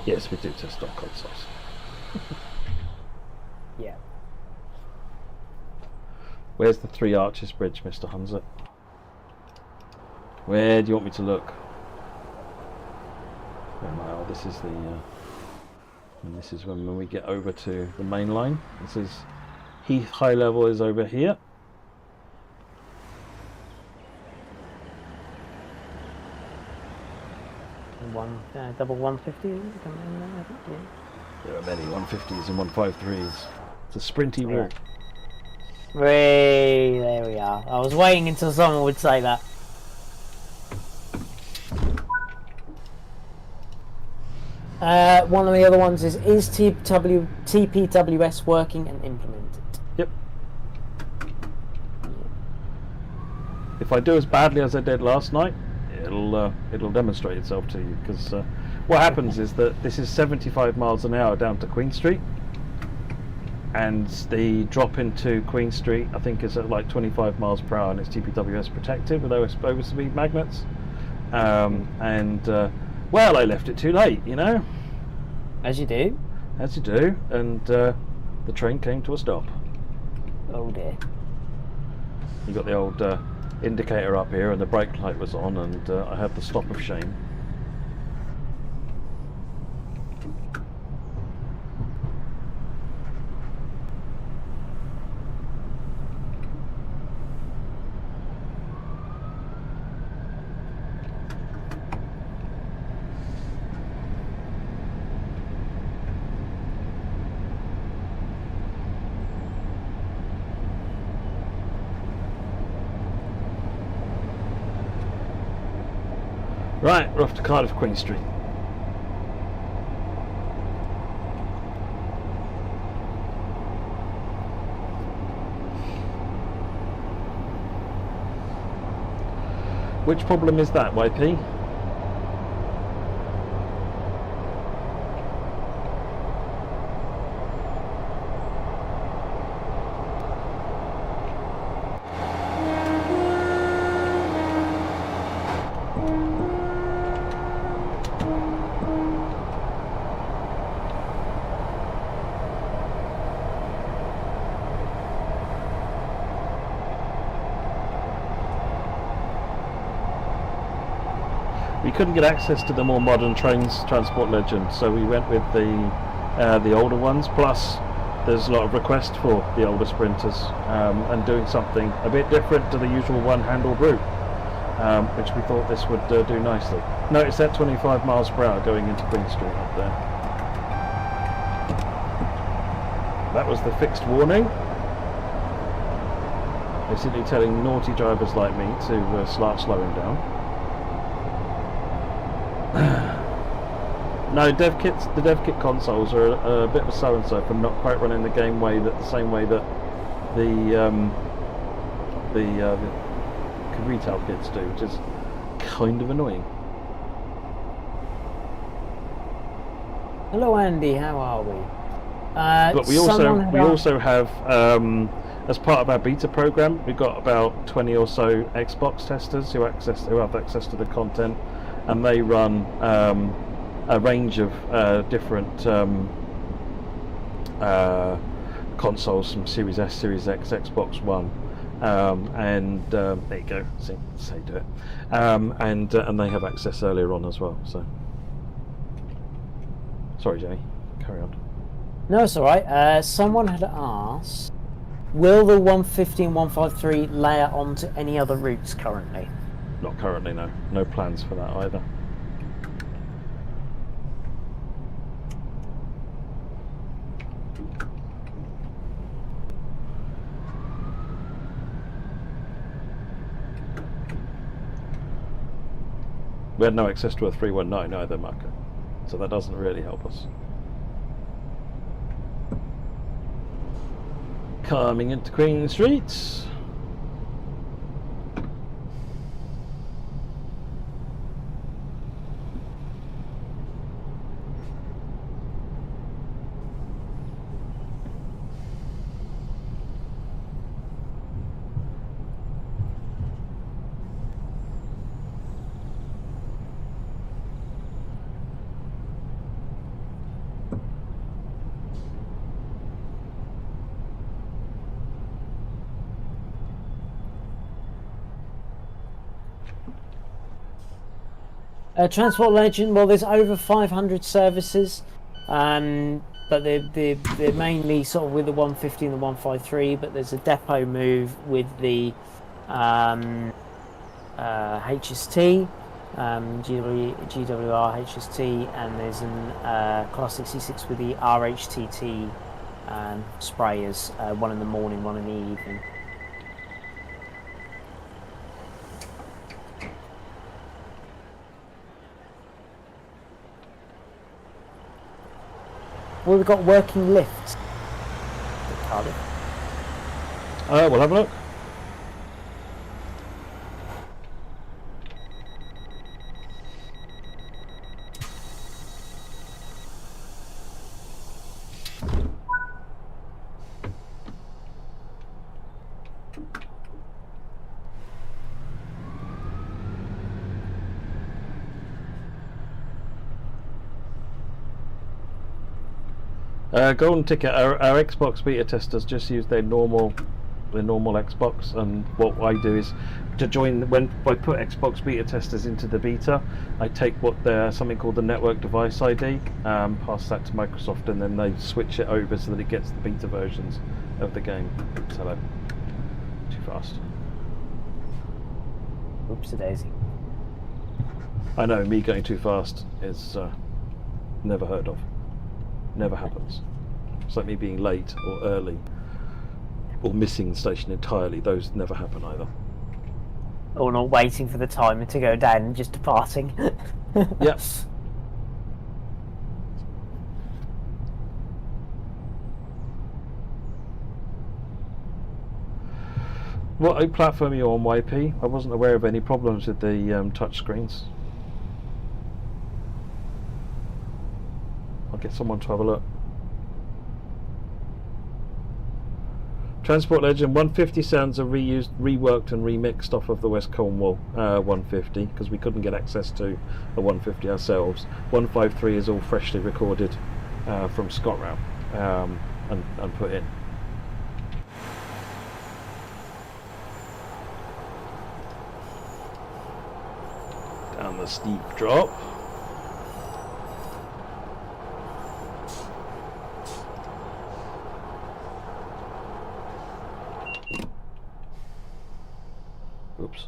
Yes, we do test on consoles. Yeah. Where's the Three Arches Bridge, Mr. Hunser? Where do you want me to look? Well, this is and this is when we get over to the main line. This is Heath High Level is over here. Double 150. Yeah. There are many 150s and 153s. It's a sprinty route. There we are. I was waiting until someone would say that. One of the other ones is TPWS working and implemented? Yep. If I do as badly as I did last night, it'll demonstrate itself to you, because what happens is that this is 75 miles an hour down to Queen Street, and the drop into Queen Street I think is at like 25 miles per hour, and it's TPWS protected with overspeed magnets, well, I left it too late, As you do. And the train came to a stop. Oh dear. You got the old indicator up here, and the brake light was on, and I had the stop of shame. Right, we're off to Cardiff Queen Street. Which problem is that, YP? We couldn't get access to the more modern trains, Transport Legend, so we went with the older ones. Plus, there's a lot of request for the older sprinters and doing something a bit different to the usual one-handled route, which we thought this would do nicely. Notice that 25 miles per hour going into Queen Street up there. That was the fixed warning, basically telling naughty drivers like me to start slowing down. No, the dev kit consoles are a bit of a so-and-so for not quite running the same way that the retail kits do, which is kind of annoying. Hello, Andy. How are we? But we also have as part of our beta program, we've got about 20 or so Xbox testers who have access to the content, and they run a range of different consoles from Series S, Series X, Xbox One, and there you go. See how you do it. And they have access earlier on as well. So, sorry, Jenny, carry on. No, it's all right. Someone had asked, will the 150 and 153 layer onto any other routes currently? Not currently, no. No plans for that either. We had no access to a 319 either, Marco, so that doesn't really help us. Coming into Queen Street. Transport Legend, well, there's over 500 services, but they're mainly sort of with the 150 and the 153, but there's a depot move with the HST, GWR HST, and there's an Class 66 with the RHTT sprayers, one in the morning, one in the evening. Well, we've got working lifts at Cardiff. We'll have a look. Golden ticket. Our Xbox beta testers just use their normal Xbox, and what I do is to join when I put Xbox beta testers into the beta, I take something called the network device ID, pass that to Microsoft, and then they switch it over so that it gets the beta versions of the game. Hello. Too fast. Oopsie daisy. I know, me going too fast is never heard of. Never happens. It's like me being late or early or missing the station entirely. Those never happen either. Or not waiting for the timer to go down and just departing. Yep. What platform are you on, YP? I wasn't aware of any problems with the touch screens. I'll get someone to have a look. Transport Legend 150 sounds are reused, reworked and remixed off of the West Cornwall 150 because we couldn't get access to the 150 ourselves. 153 is all freshly recorded from ScotRail and put in. Down the steep drop. Oops.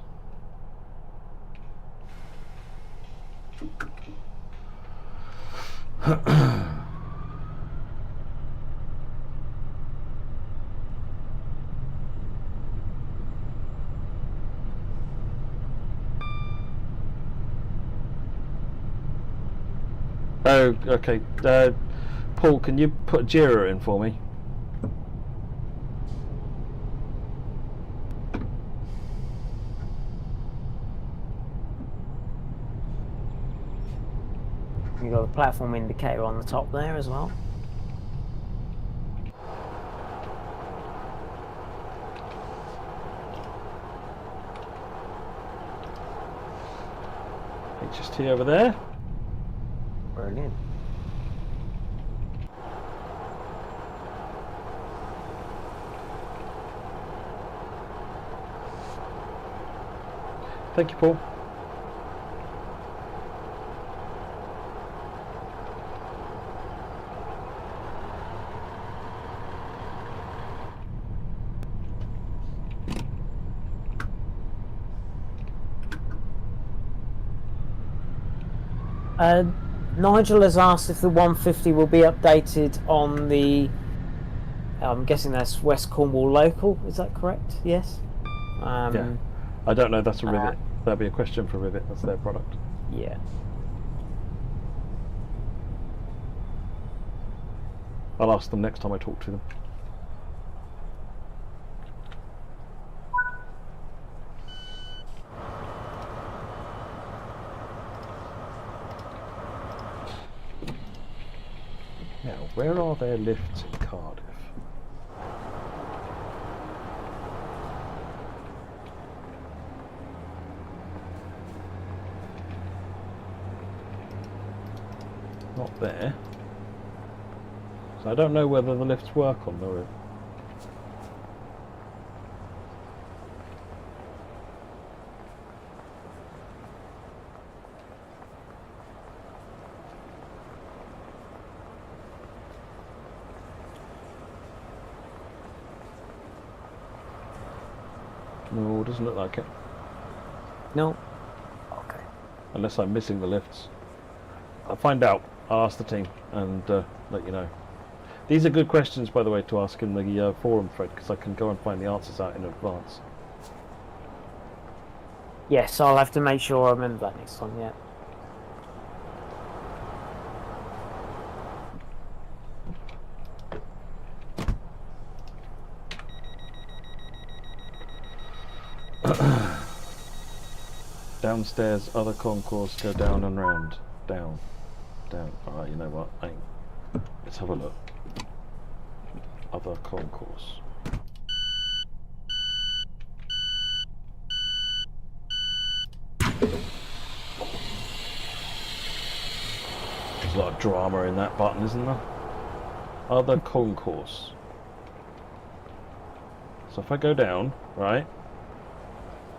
Oh, okay. Paul, can you put Jira in for me? You've got a platform indicator on the top there as well. HST over there. Brilliant. Thank you, Paul. Nigel has asked if the 150 will be updated on the, I'm guessing that's West Cornwall local, is that correct? Yes? Yeah. I don't know, that's a Rivet. That'd be a question for Rivet, that's their product. Yeah. I'll ask them next time I talk to them. Now, where are their lifts in Cardiff? Not there. So I don't know whether the lifts work on the roof. No, doesn't look like it. No? Okay. Unless I'm missing the lifts. I'll find out. I'll ask the team and let you know. These are good questions, by the way, to ask in the forum thread, because I can go and find the answers out in advance. Yes, I'll have to make sure I remember that next time, yeah. Downstairs, other concourse, go down and round. Down. Down. Alright, you know what? Let's have a look. Other concourse. There's a lot of drama in that button, isn't there? Other concourse. So if I go down, right?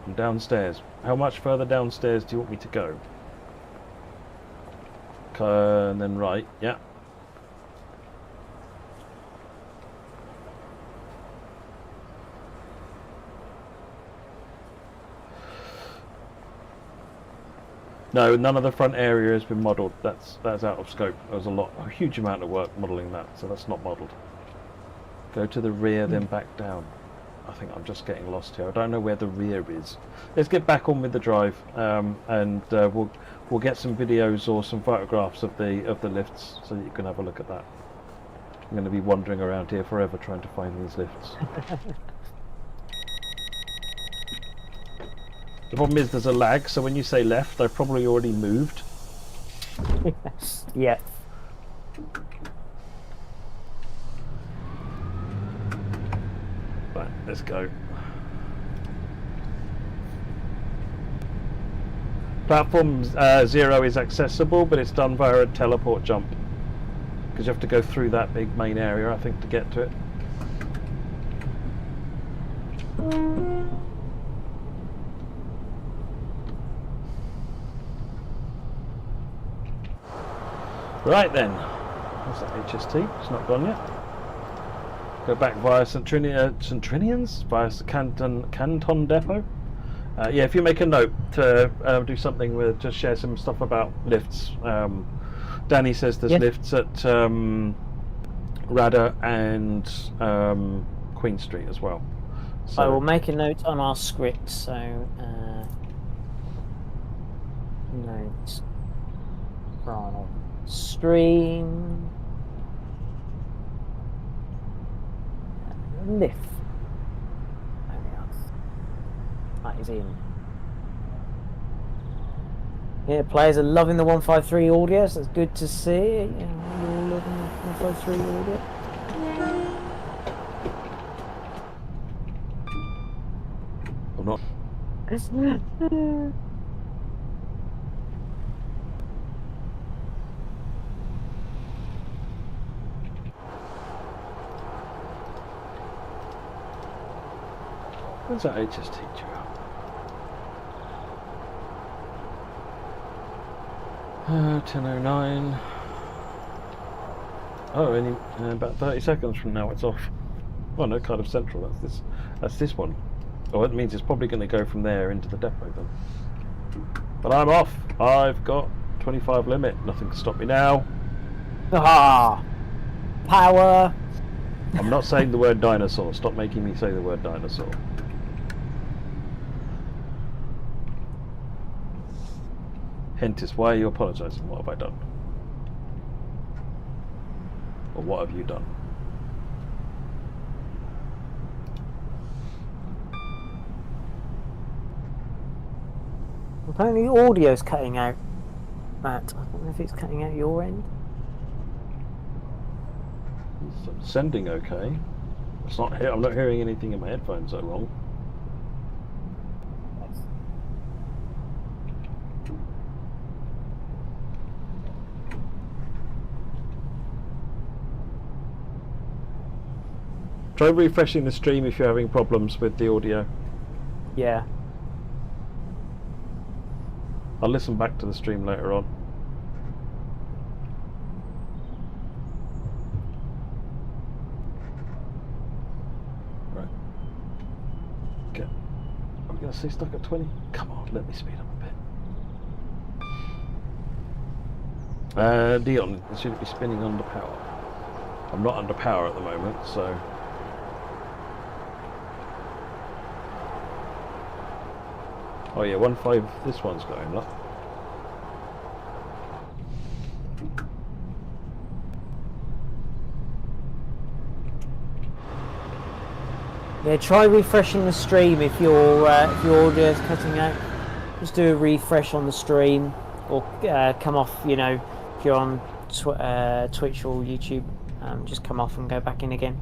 I'm downstairs. How much further downstairs do you want me to go? And then right, yeah. No, none of the front area has been modelled. That's out of scope. There was a huge amount of work modelling that, so that's not modelled. Go to the rear, then back down. I think I'm just getting lost here. I don't know where the rear is. Let's get back on with the drive, and we'll get some videos or some photographs of the lifts, so that you can have a look at that. I'm going to be wandering around here forever trying to find these lifts. The problem is there's a lag, so when you say left, I've probably already moved. Yeah. Right, let's go. Platform 0 is accessible, but it's done via a teleport jump. Because you have to go through that big main area, I think, to get to it. Right then, what's that HST? It's not gone yet. Go back via St Trinians, via Canton Depot. Yeah, if you make a note to do something with, just share some stuff about lifts. Danny says there's lifts at Rada and Queen Street as well. So I will make a note on our script. So note from stream lift. There we are. That is in. Yeah, players are loving the 153 audio, so it's good to see. Yeah, you're all loving the 153 audio. I'm not. When's that HS teacher up? 10:09. Oh, only about 30 seconds from now it's off. Oh no, Cardiff Central. That's this one. Oh, it means it's probably going to go from there into the depot then. But I'm off. I've got 25 limit. Nothing can stop me now. Ah, power. I'm not saying the word dinosaur. Stop making me say the word dinosaur. Hentis, why are you apologising? What have I done? Or what have you done? Apparently the audio's cutting out, Matt. I don't know if it's cutting out your end. It's sending okay. It's not. I'm not hearing anything in my headphones so wrong. Try refreshing the stream if you're having problems with the audio. Yeah. I'll listen back to the stream later on. Right. Okay. I'm going to stay stuck at 20. Come on, let me speed up a bit. Dion, it should be spinning under power. I'm not under power at the moment, so... Oh yeah, 1.5, this one's going up. Yeah, try refreshing the stream if your audio is cutting out. Just do a refresh on the stream, or come off. You know, if you're on Twitch or YouTube, just come off and go back in again.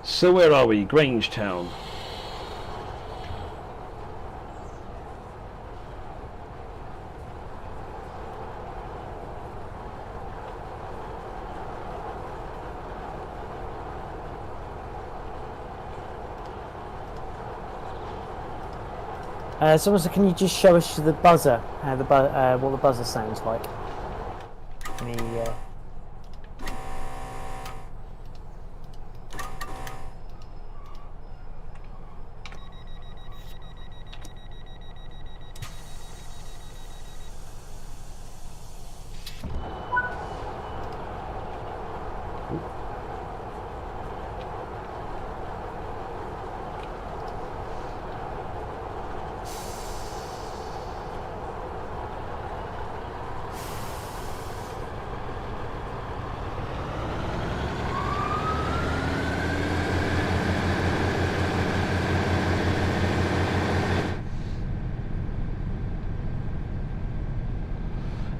So where are we? Grangetown. Someone said, can you just show us the buzzer, how the what the buzzer sounds like? Any,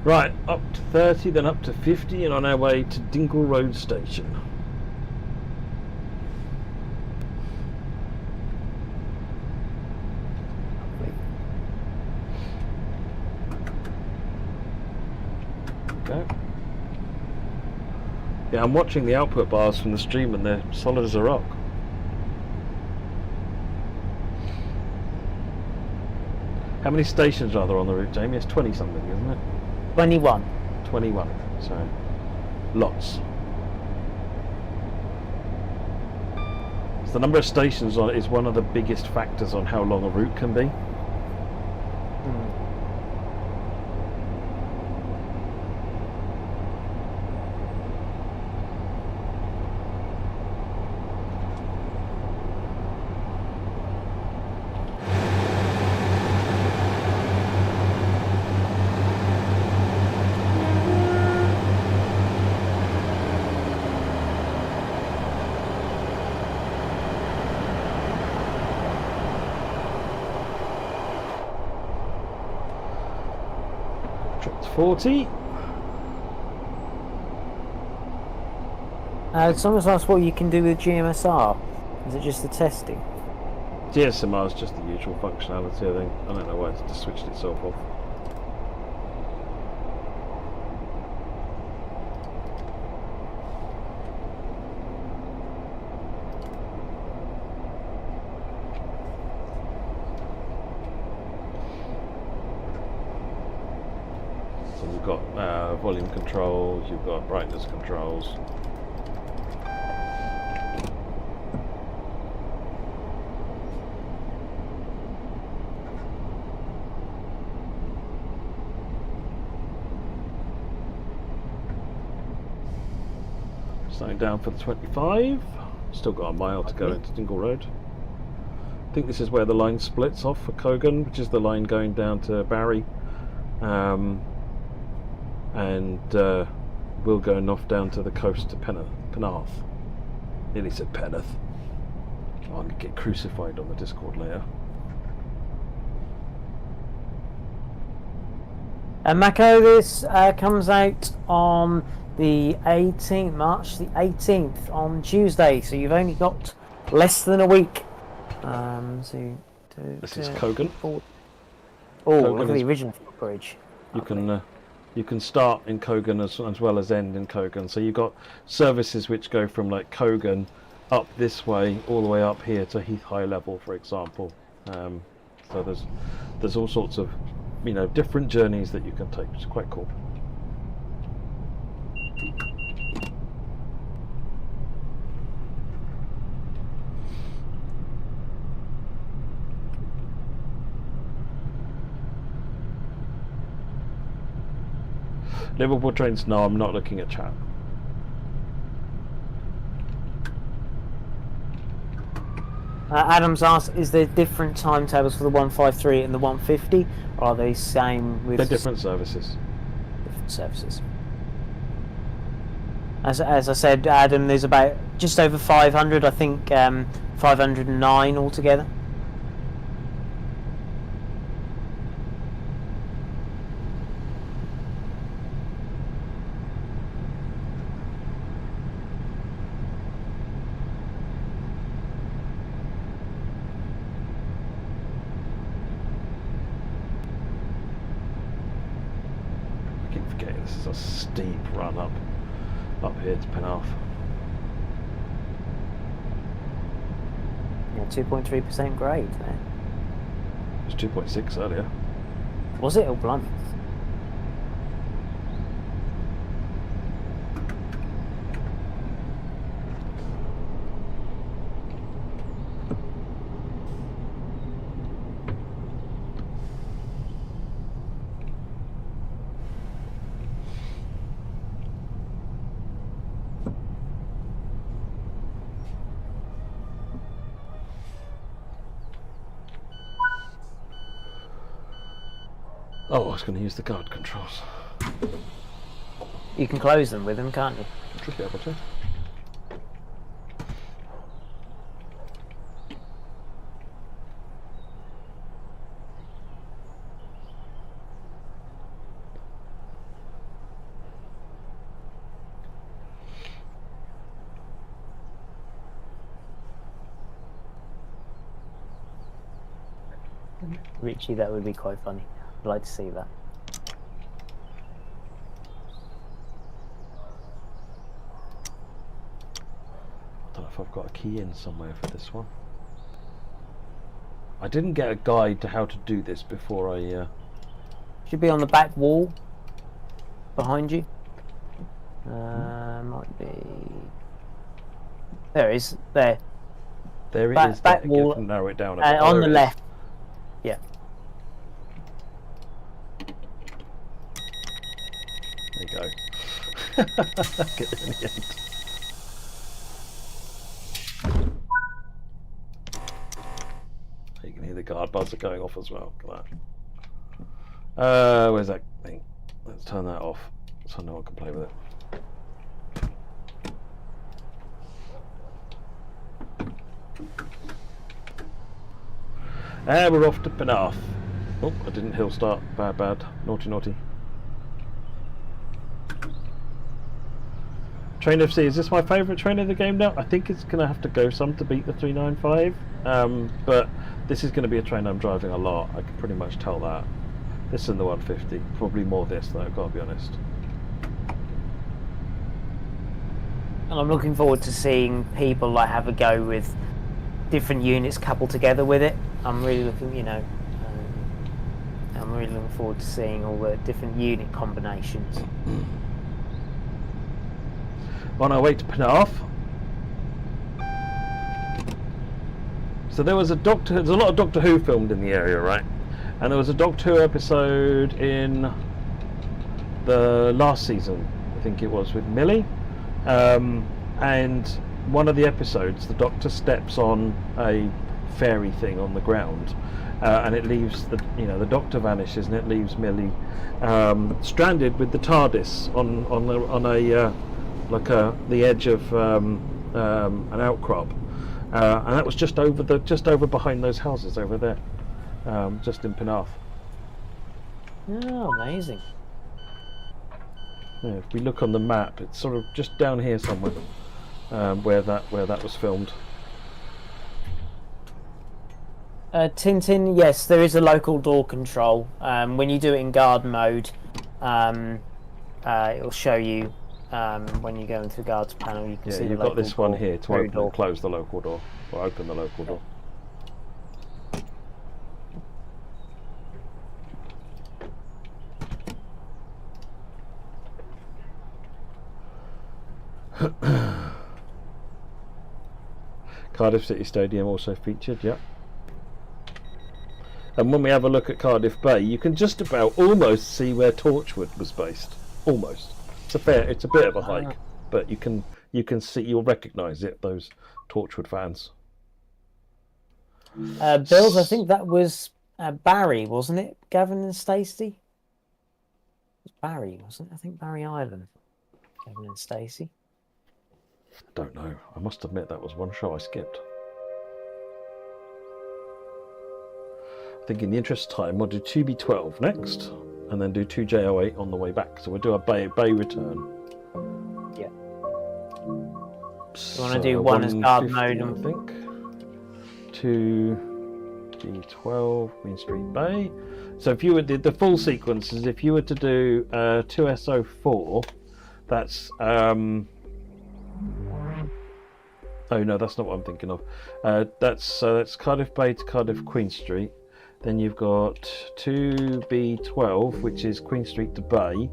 Right, up to 30, then up to 50, and on our way to Dingle Road Station. Okay. Yeah, I'm watching the output bars from the stream and they're solid as a rock. How many stations are there on the route, Jamie? It's 20 something, isn't it? 21. 21, so lots. So the number of stations on it is one of the biggest factors on how long a route can be. Dropped 40. Someone's asked what you can do with GMSR. Is it just the testing? GSMR is just the usual functionality, I think. I don't know why it's just switched itself off. So you've got volume controls, you've got brightness controls. Slowing down for the 25. Still got a mile to go into Dingle Road. I think this is where the line splits off for Cogan, which is the line going down to Barry. And we'll go off down to the coast to Penarth. Nearly said Penarth. Oh, I'm going to get crucified on the Discord later. And Mako, this comes out on the 18th, March the 18th, on Tuesday, so you've only got less than a week. This is Cogan. Oh, Cogan look at the original bridge. You can start in Cogan as well as end in Cogan. So you've got services which go from like Cogan up this way, all the way up here to Heath High Level, for example. So there's all sorts of different journeys that you can take, which is quite cool. Liverpool trains? No, I'm not looking at chat. Adams asked, is there different timetables for the 153 and the 150? Or are they same with... They're different services. Different services. As I said, Adam, there's about just over 500, I think 509 altogether. This is a steep run up here to Penarth. Yeah, 2.3% grade there. It was 2.6 earlier. Was it? Oh, blimey. Oh, I was going to use the guard controls. You can close them with them, can't you? Should be able to. Richie, that would be quite funny. I'd like to see that. know if I've got a key in somewhere for this one. I didn't get a guide to how to do this before I... Should be on the back wall behind you. Might be. There it is. There. There it is. Back there. wall. You can narrow it down a bit. On the left. Yeah. There you go. Get it in the end. You can hear the guard buzzer going off as well. Look at that. Where's that thing? Let's turn that off so no one can play with it. And we're off to Penarth. Oh, I didn't hill start. Bad. Naughty. Train FC, is this my favourite train of the game now? I think it's going to have to go some to beat the 395. But this is going to be a train I'm driving a lot. I can pretty much tell that. This and the 150. Probably more this though, I've got to be honest. And I'm looking forward to seeing people like have a go with different units coupled together with it. I'm really looking, I'm really looking forward to seeing all the different unit combinations. On our way to Penarth. So there's a lot of Doctor Who filmed in the area, right? And there was a Doctor Who episode in the last season, I think it was, with Millie. And one of the episodes, the Doctor steps on a fairy thing on the ground, and it leaves the Doctor vanishes, and it leaves Millie stranded with the TARDIS on the edge of an outcrop, and that was just over behind those houses over there, just in Penarth. Oh, amazing! Yeah, if we look on the map, it's sort of just down here somewhere, where that was filmed. Tintin, yes, there is a local door control. When you do it in guard mode, it'll show you when you go into the guards panel. You can see you've got this one here to open and close the local door, or open the local door. Cardiff City Stadium also featured, yeah. And when we have a look at Cardiff Bay, you can just about almost see where Torchwood was based. Almost. It's a bit of a hike, but you can see, you'll recognise it. Those Torchwood fans. Bills, I think that was Barry, wasn't it? Gavin and Stacey. It was Barry, wasn't it? I think Barry Island. Gavin and Stacey. I don't know. I must admit that was one show I skipped. I think in the interest of time, we'll do 2B12 next, and then do 2J08 on the way back. So we'll do a Bay Return. Yeah. You want to do one as guard mode? I think. 2B12 Queen Street Bay. So if you were the full sequence is if you were to do 2SO4, that's oh no, that's not what I'm thinking of. That's Cardiff Bay to Cardiff Queen Street. Then you've got 2B12, which is Queen Street to Bay,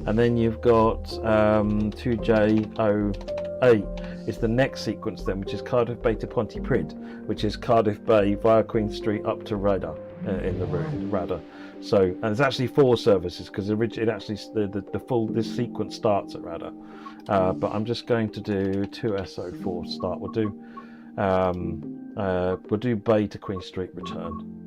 and then you've got 2J08 is the next sequence then, which is Cardiff Bay to Pontypridd, which is Cardiff Bay via Queen Street up to Rada in the Rada. So, and there's actually 4 services because this sequence starts at Rada. But I'm just going to do 2SO4 start. We'll do Bay to Queen Street return.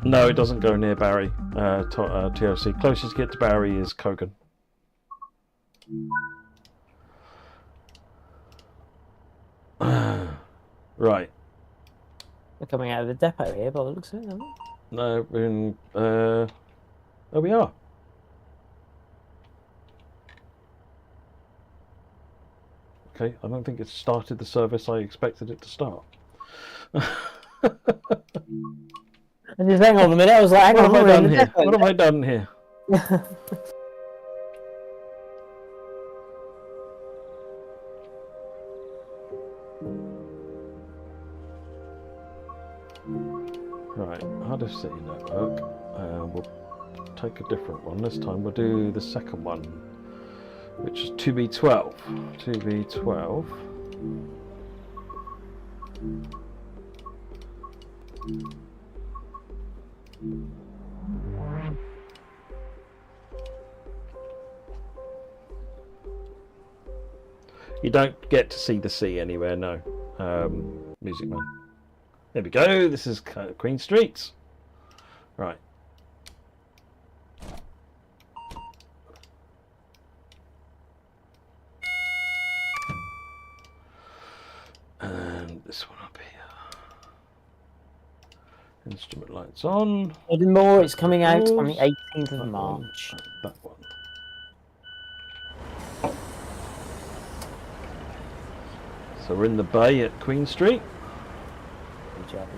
No, it doesn't go near Barry. TOC. Closest to get to Barry is Cogan. Right. We're coming out of the depot here, by the looks of it, aren't we? No, we're in. Oh, we are. Okay, I don't think it's started the service I expected it to start. And just hang on a minute. I was like, hang What on, have I we're in done the here? depot What have I done here? Right, Cardiff City Network. We'll take a different one. This time we'll do the second one, which is 2B12. 2B12. You don't get to see the sea anywhere, no. Music Man. There we go. This is Queen Street. Right. And this one up here. Instrument lights on. Edinburgh, it's coming out on the Pause. 18th of That March. one, and that one. So we're in the bay at Queen Street. Good job.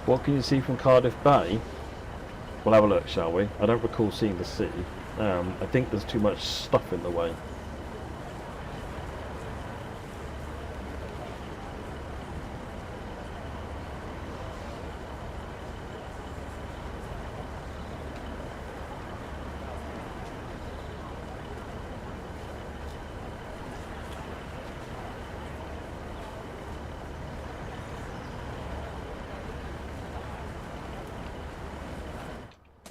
What can you see from Cardiff Bay? We'll have a look, shall we? I don't recall seeing the sea. I think there's too much stuff in the way.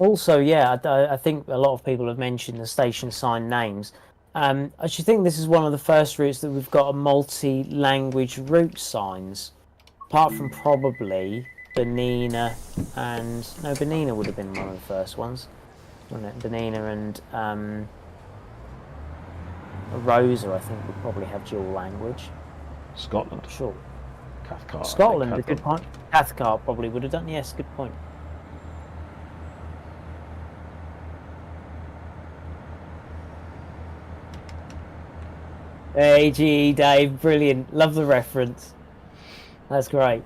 Also, yeah, I think a lot of people have mentioned the station sign names. I actually think this is one of the first routes that we've got a multi-language route signs, apart from probably Bernina and no, Bernina would have been one of the first ones, wouldn't it? Bernina and Rosa, I think, would probably have dual language. Scotland. Not sure. Cathcart. Scotland, a good point. Cathcart probably would have done. Yes, good point. Hey, GE Dave, brilliant. Love the reference. That's great.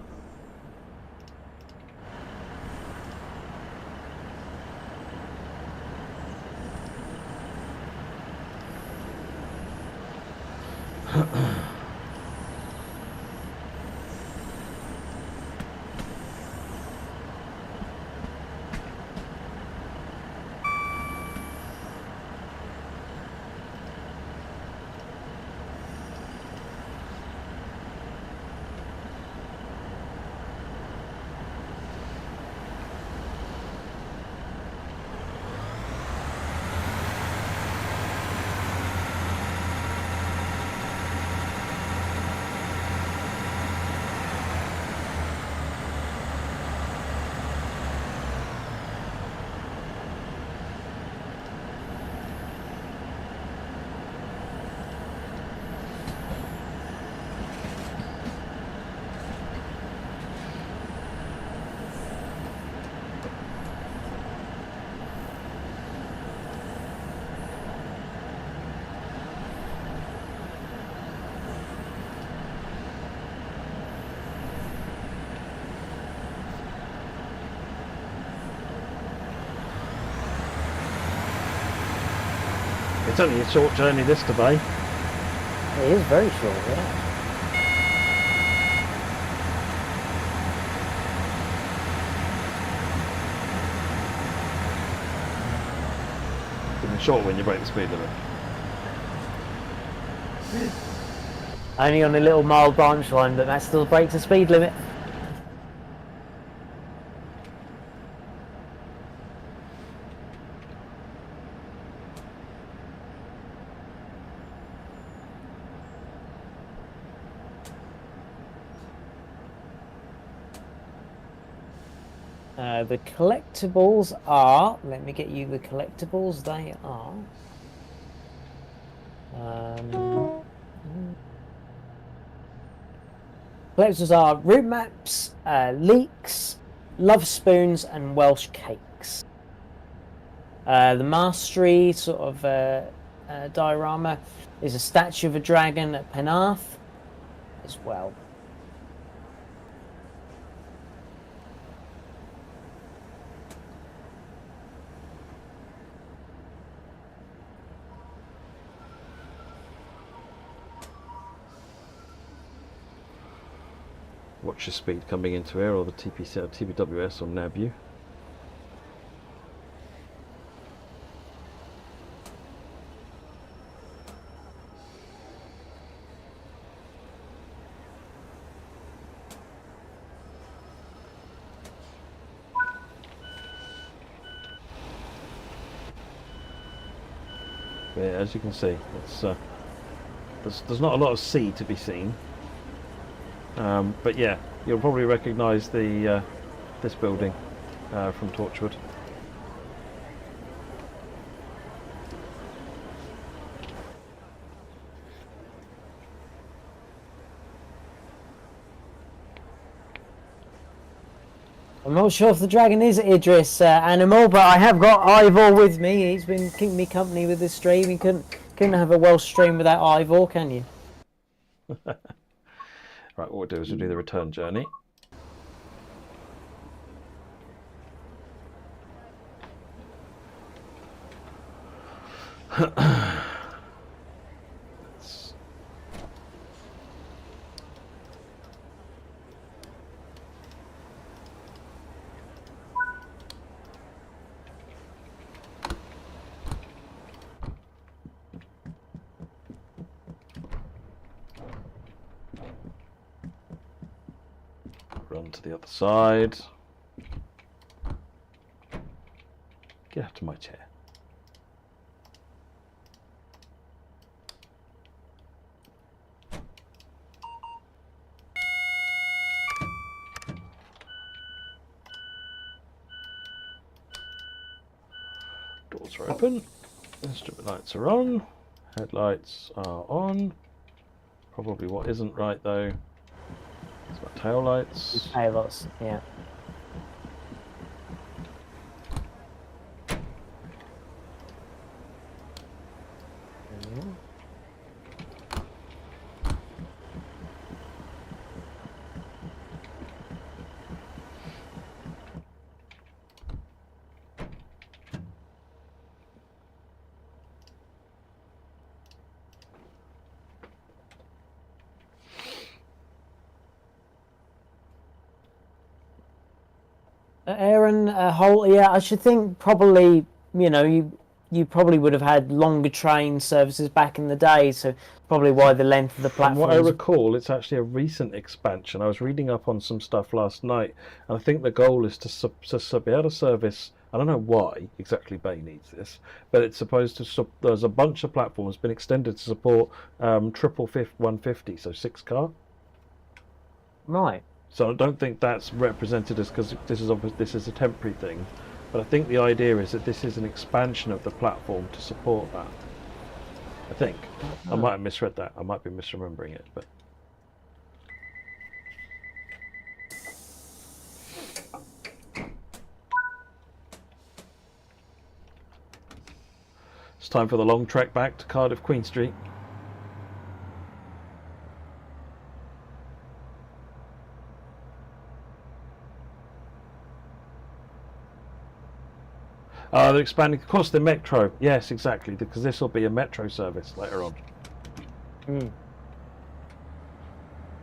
It's only a short journey this to Bay. It is very short, yeah. Even short when you break the speed limit. Only on a little mild branch line, but that still breaks the speed limit. The collectibles are, let me get you the collectibles, they are Collectors are route maps, leeks, love spoons, and Welsh cakes. The mastery sort of diorama is a statue of a dragon at Penarth as well. Watch your speed coming into here, or the TPC or TBWS on nav view. Yeah, as you can see, it's there's not a lot of sea to be seen. But yeah, you'll probably recognise the this building from Torchwood. I'm not sure if the dragon is Idris animal, but I have got Ivor with me. He's been keeping me company with this stream. You couldn't have a Welsh stream without Ivor, can you? Right, what we'll do is we'll do the return journey. Run to the other side. Get out of my chair. Doors are open. Instrument lights are on. Headlights are on. Probably what isn't right though. It's got tail lights. Tail lights, yeah. Aaron Holt, yeah, I should think probably, you probably would have had longer train services back in the day, so probably why the length of the From platform. what I recall, it's actually a recent expansion. I was reading up on some stuff last night, and I think the goal is to be able to service. I don't know why exactly Bay needs this, but it's supposed to. There's a bunch of platforms been extended to support 150, so 6-car. Right. So I don't think that's represented as because this is a temporary thing, but I think the idea is that this is an expansion of the platform to support that. I think. I might have misread that. I might be misremembering it, but. It's time for the long trek back to Cardiff Queen Street. They're expanding, of course, the metro. Yes, exactly, because this will be a metro service later on.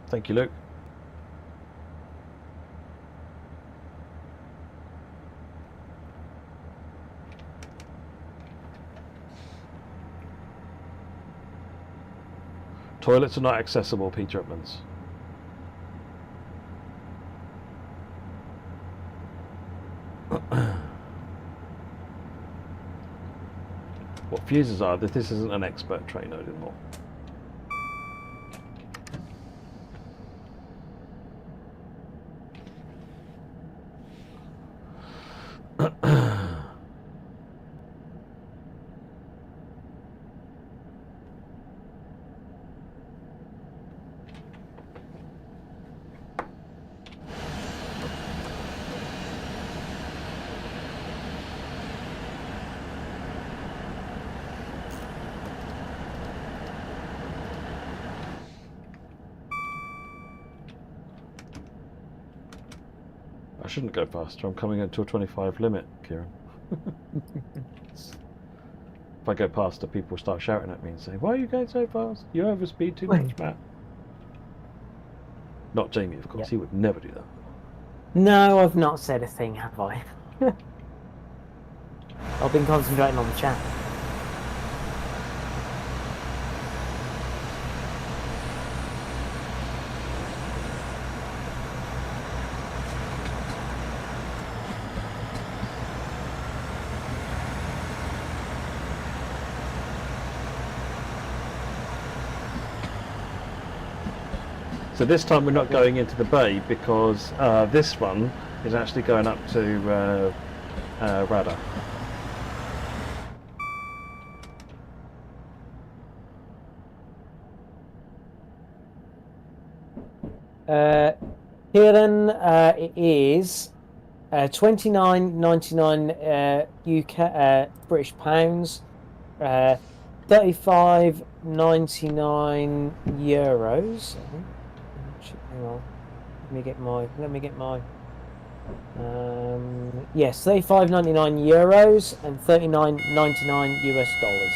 Thank you, Luke. Toilets are not accessible, Peter Uplands. What fuses are that this isn't an expert train node anymore. shouldn't go faster. I'm coming into a 25 limit, Kieran. If I go faster, people start shouting at me and say, "Why are you going so fast? You overspeed too much, Matt." Not Jamie, of course. Yep. He would never do that. No, I've not said a thing, have I? I've been concentrating on the chat. So this time we're not going into the bay because this one is actually going up to Rada. Kieran, it is 29.99 UK British pounds, 35.99 euros. Hang on, let me get my. Yes, 35.99 euros and 39.99 US dollars.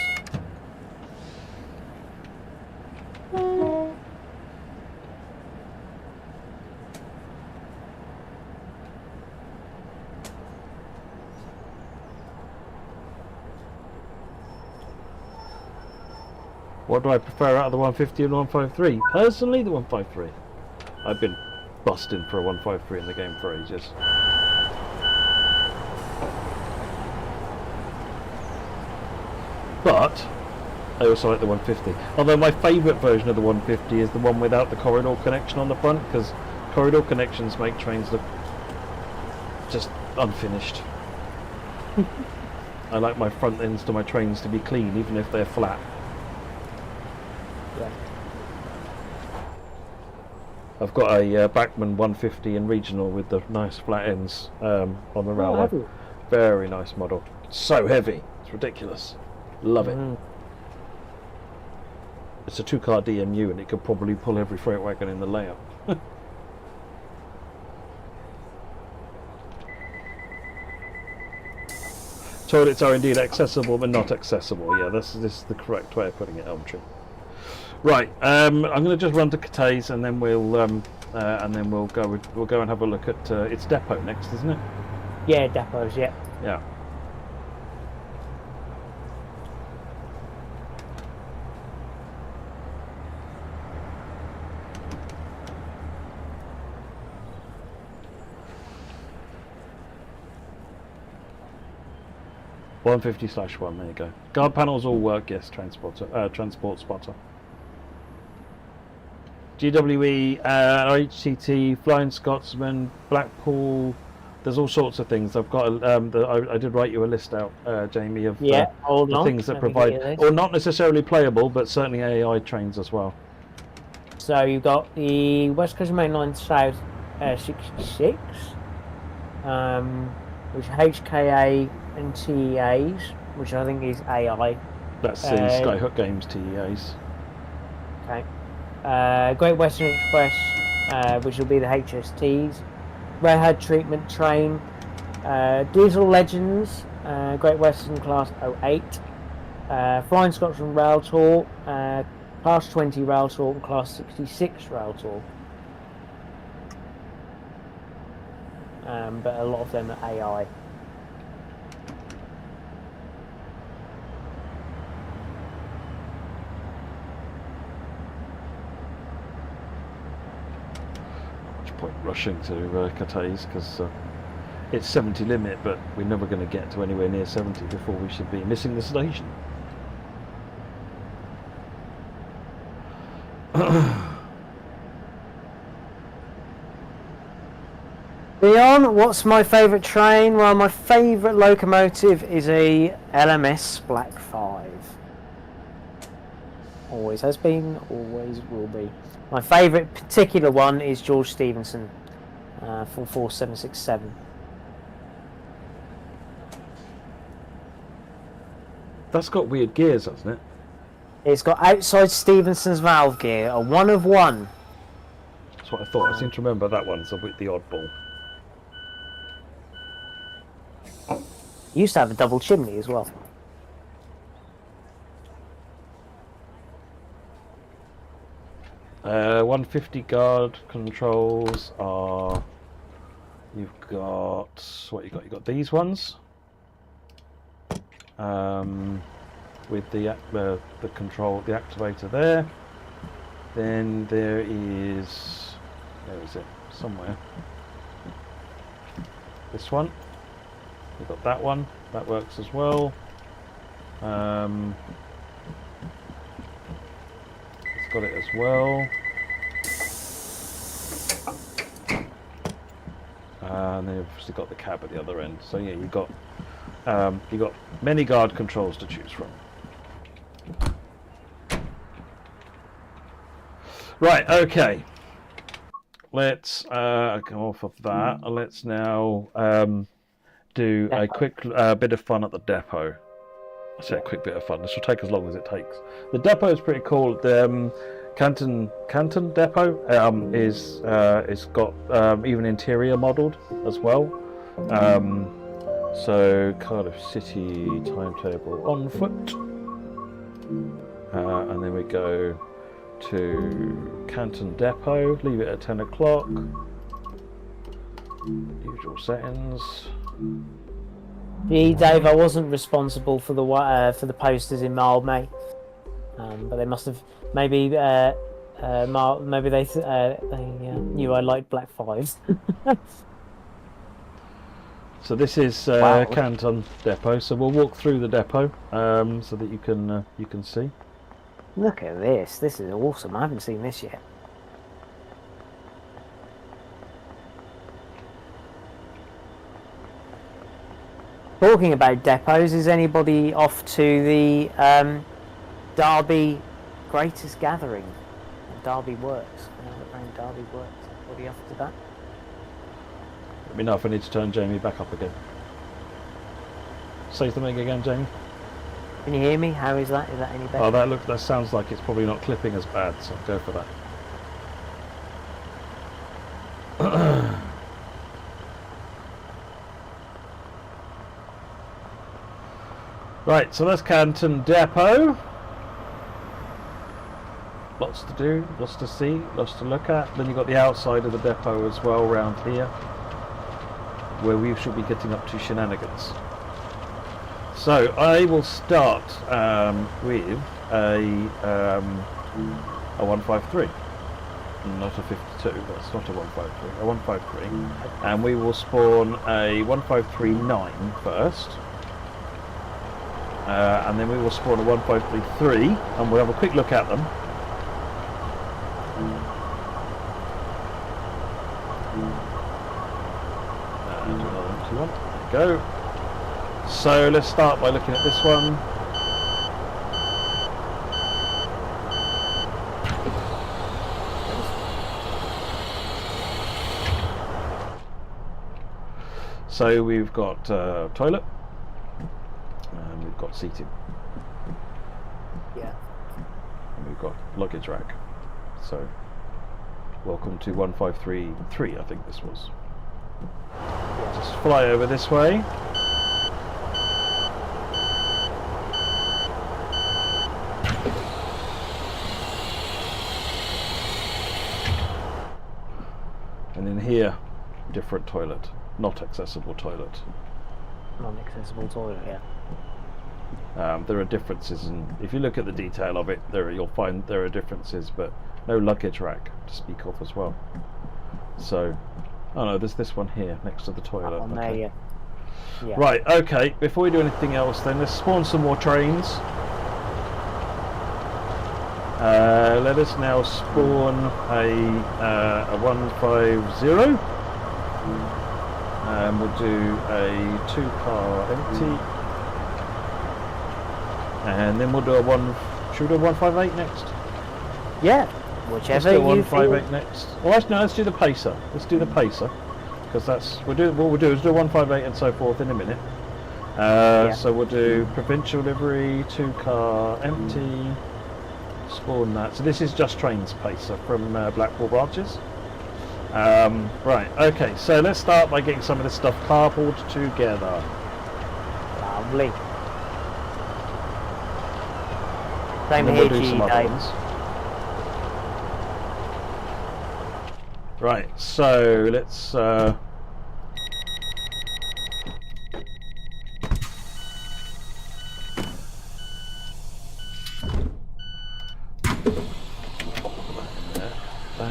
What do I prefer out of the 150 and 153? Personally, the 153. I've been busting for a 153 in the game for ages. But I also like the 150. Although my favourite version of the 150 is the one without the corridor connection on the front, because corridor connections make trains look just unfinished. I like my front ends to my trains to be clean, even if they're flat. Yeah. I've got a Bachmann 150 in regional with the nice flat ends on the railway. Very nice model. So heavy, it's ridiculous. Love it. It's a 2-car DMU and it could probably pull every freight wagon in the layout. Toilets are indeed accessible but not accessible. Yeah, this is the correct way of putting it, Elmtree. Right, I'm going to just run to Cathays and then we'll go and have a look at its depot next, isn't it? Yeah, depots. Yeah. Yeah. (150/1). There you go. Guard panels all work. Yes, transport spotter. GWE, HCT, Flying Scotsman, Blackpool. There's all sorts of things. I've got. I did write you a list out, Jamie, of the things that provide, or not necessarily playable, but certainly AI trains as well. So you've got the West Coast Main Line South 66, which HKA and TEAs, which I think is AI. That's the Skyhook Games TEAs. Okay. Great Western Express, which will be the HSTs. Redhead Treatment Train. Diesel Legends, Great Western Class 08. Flying Scotsman Rail Tour, Class 20 Rail Tour and Class 66 Rail Tour. But a lot of them are AI. Point rushing to Cathays because it's 70 limit, but we're never going to get to anywhere near 70 before we should be missing the station. Leon, what's my favourite train? Well, my favourite locomotive is a LMS Black 5. Always has been, always will be. My favourite particular one is George Stephenson, 44767. That's got weird gears, hasn't it? It's got outside Stephenson's valve gear, a 1 of 1. That's what I thought. I seem to remember that one's a bit the oddball. Used to have a double chimney as well. 150 guard controls are. You've got what you got. You got these ones. With the control, the activator there. Then there is. Where is it? Somewhere. This one. We've got that one. That works as well. It's got it as well. And then you've obviously got the cab at the other end. So yeah, you've got many guard controls to choose from. Right. Okay. Let's go off of that. Let's now do a quick bit of fun at the depot. I say a quick bit of fun. This will take as long as it takes. The depot is pretty cool. The Canton depot is got even interior modelled as well. So Cardiff City timetable on foot, and then we go to Canton depot. Leave it at 10 o'clock. Usual settings. Yeah, Dave, I wasn't responsible for the posters in Mildmay, but they must have maybe they knew I liked Black Fives. So this is Wow. Canton depot. So we'll walk through the depot so that you can see. Look at this. This is awesome. I haven't seen this yet. Talking about depots, is anybody off to the Derby Greatest Gathering? Derby Works. Around Derby Works. Anybody off to that? Let me know if I need to turn Jamie back up again. Say something again, Jamie. Can you hear me? How is that? Is that any better? Oh, that sounds like it's probably not clipping as bad, so I'll go for that. Right, so that's Canton Depot. Lots to do, lots to see, lots to look at. Then you've got the outside of the depot as well, round here, where we should be getting up to shenanigans. So I will start with a 153, not a 52. That's not a 153. A 153, and we will spawn a 1539 first, and then we will spawn a 1533, and we'll have a quick look at them. And another empty one. There you go. So let's start by looking at this one. So we've got toilet, and we've got seating, Yeah. and we've got luggage rack. So welcome to 1533, I think this was. Just fly over this way. And in here, different toilet, not accessible toilet. Non-accessible toilet, yeah. There are differences, and if you look at the detail of it, you'll find there are differences, but no luggage rack to speak of as well. So, oh no, there's this one here next to the toilet. On there, yeah. Yeah. Right, okay, before we do anything else then, let's spawn some more trains. Let us now spawn a 150, and we'll do a 2-car empty, and then we'll do should we do a 158 next? Yeah, Let's whichever do a you 158 feel. next. Well, no, let's do the pacer. Let's do the pacer, because what we'll do is do a 158 and so forth in a minute. So we'll do provincial livery, 2-car empty, spawn that. So this is just trains pacer from Blackpool branches. Right, okay, so let's start by getting some of this stuff cardboard together. Lovely. Same And then here, we'll do G, some other Dave. ones. Right, so let's that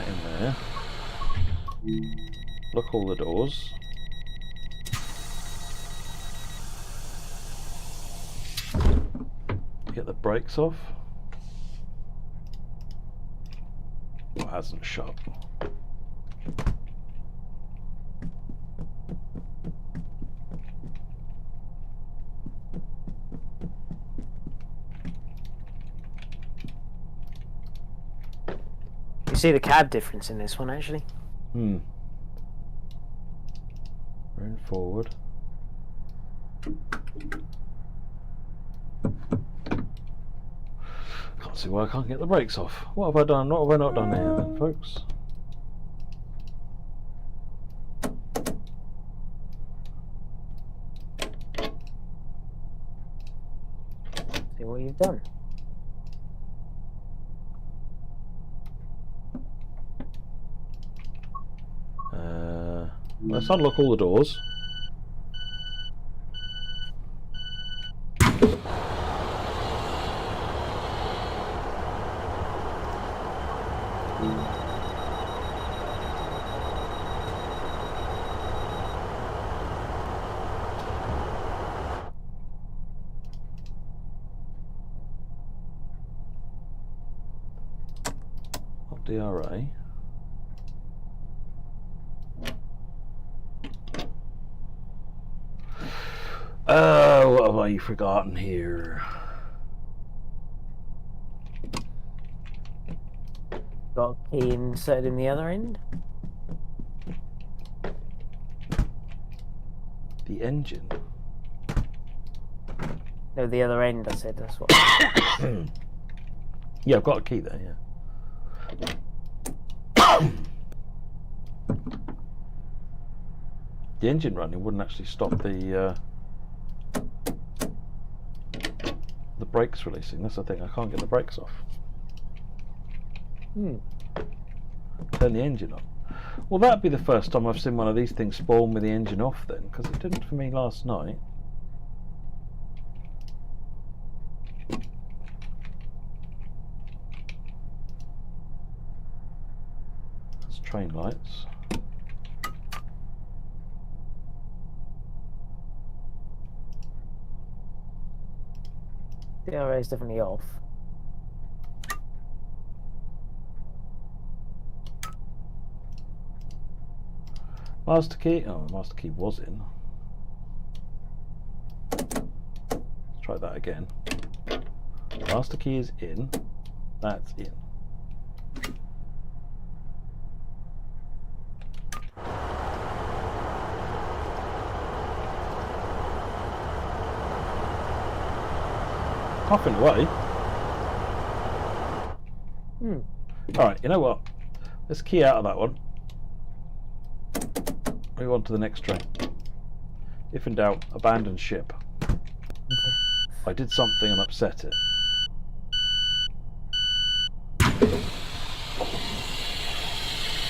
in there. Lock all the doors. Get the brakes off. Well, it hasn't shut. You see the cab difference in this one, actually. Moving forward. Can't see why I can't get the brakes off. What have I done? What have I not done here then, folks? See what you've done. Let's unlock all the doors. Not DRA. What have I forgotten here? Got a key inserted in the other end. The engine. No, the other end, I said, that's what. Yeah, I've got a key there, yeah. The engine running wouldn't actually stop the brakes releasing. That's the thing, I can't get the brakes off. Turn the engine on. Well, that'd be the first time I've seen one of these things spawn with the engine off then, because it didn't for me last night. That's train lights. DRA is definitely off. Master key. Oh, master key was in. Let's try that again. Master key is in. That's in. Puffing away. Alright, you know what? Let's key out of that one. Move on to the next train. If in doubt, abandon ship. I did something and upset it.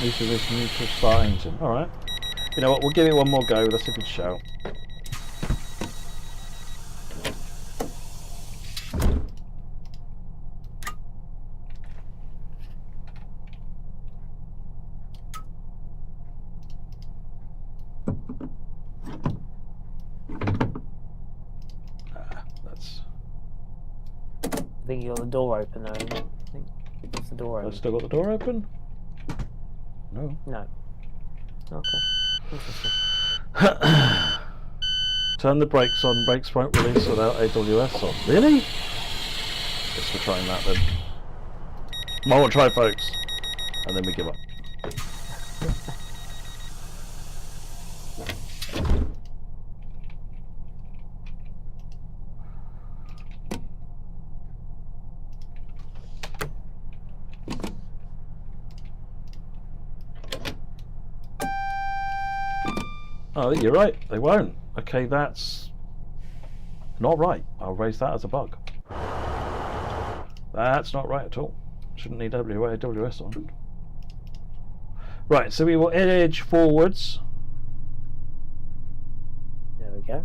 Use this neutral start engine. Alright. You know what? We'll give it one more go. Let's see if we can shout. I think you got the door open though. I think it's the door I've open. still got the door open? No. No. Okay. Interesting. Turn the brakes on. Brakes won't release without AWS on. Really? Guess we're trying that then. Might want to try, folks. And then we give up. Oh, you're right. They won't. Okay, that's not right. I'll raise that as a bug. That's not right at all. Shouldn't need AWS on. Right, so we will edge forwards. There we go.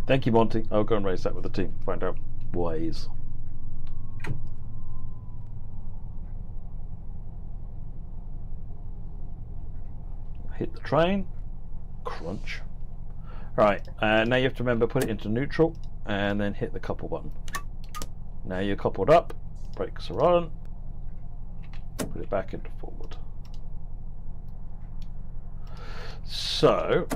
Thank you, Monty. I'll go and raise that with the team. Find out ways. Hit the train. Crunch. Right, now you have to remember, put it into neutral and then hit the couple button. Now you're coupled up, brakes are on, put it back into forward. So,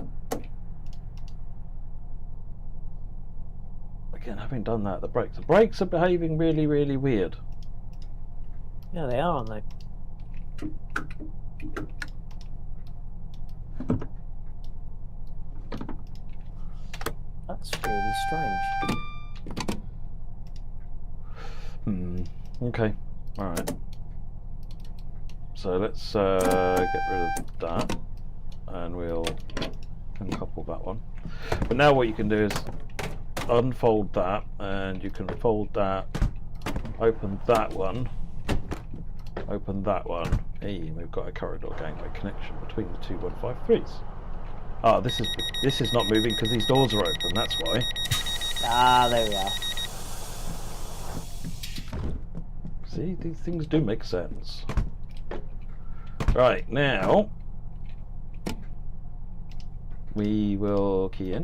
again, having done that, the brakes are behaving really, really weird. Yeah, they are, aren't they? That's really strange. Okay. Alright. So let's get rid of that. And we'll uncouple that one. But now what you can do is unfold that, and you can fold that, open that one, Hey, we've got a corridor gangway connection between the two 153s. Ah, this is not moving because these doors are open, that's why. Ah, there we are. See, these things do make sense. Right, now we will key in.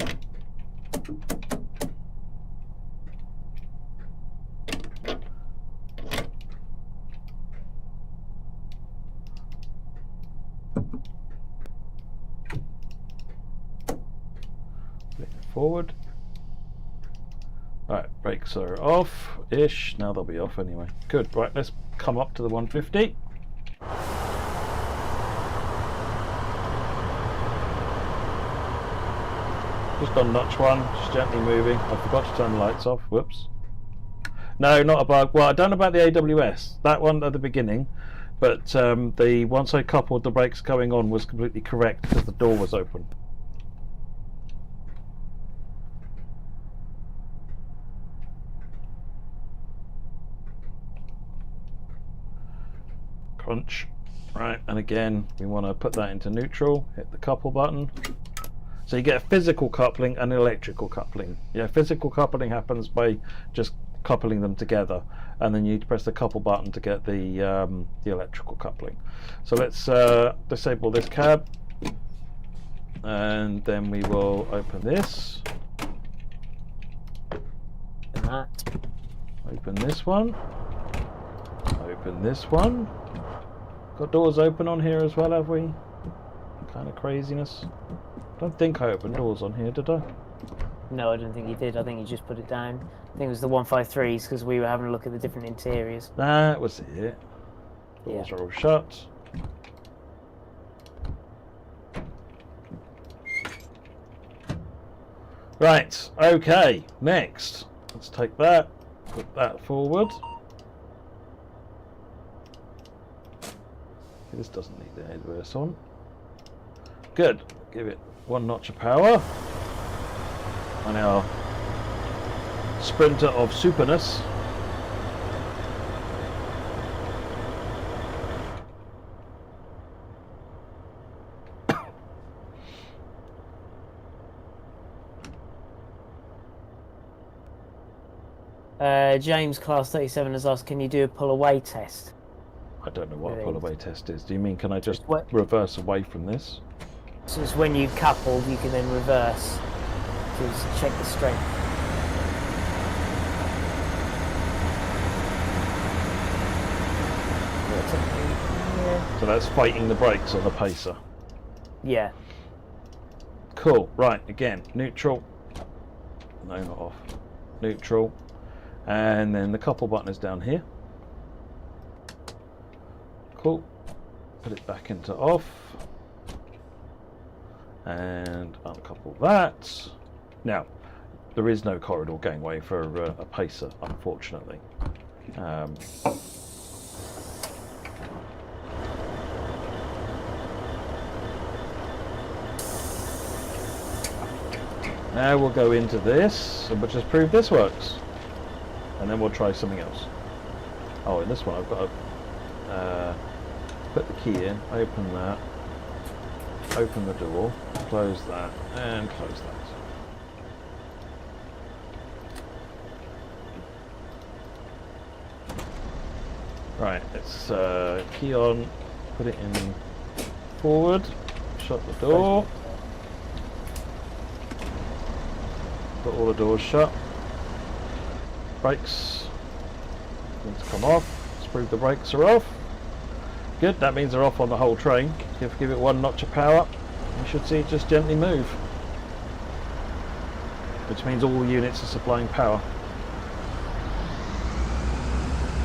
Forward. Right, brakes are off-ish. Now they'll be off anyway. Good. Right, let's come up to the 150. Just on notch one, just gently moving. I forgot to turn the lights off. Whoops. No, not a bug. Well, I don't know about the AWS. That one at the beginning, but the once I coupled the brakes going on was completely correct because the door was open. Crunch. Right, and again we want to put that into neutral, hit the couple button. So you get a physical coupling and an electrical coupling. Yeah, physical coupling happens by just coupling them together, and then you need to press the couple button to get the electrical coupling. So let's disable this cab, and then we will open this. And that. Open this one. Open this one. Got doors open on here as well, have we? Kind of craziness. Don't think I opened doors on here, did I? No, I don't think he did. I think he just put it down. I think it was the 153s because we were having a look at the different interiors. That was it. Doors are all shut. Right, okay, next. Let's take that, put that forward. This doesn't need the AWS on. Good. Give it one notch of power. And our sprinter of superness. James Class 37 has asked, can you do a pull away test? I don't know what a pull away test is. Do you mean can I just What? reverse away from this? So it's when you couple, you can then reverse to check the strength. So that's fighting the brakes on the pacer. Yeah. Cool. Right, again, neutral. No, not off. Neutral. And then the couple button is down here. Cool. Put it back into off. And uncouple that. Now, there is no corridor gangway for a pacer, unfortunately. Now we'll go into this, and we'll just prove this works. And then we'll try something else. Oh, in this one I've got to put the key in, open that, open the door, close that, and close that. Right, let's key on, put it in forward, shut the door. Got all the doors shut. Brakes need to come off. Let's prove the brakes are off. Good, that means they're off on the whole train. Give it one notch of power. You should see it just gently move. Which means all the units are supplying power.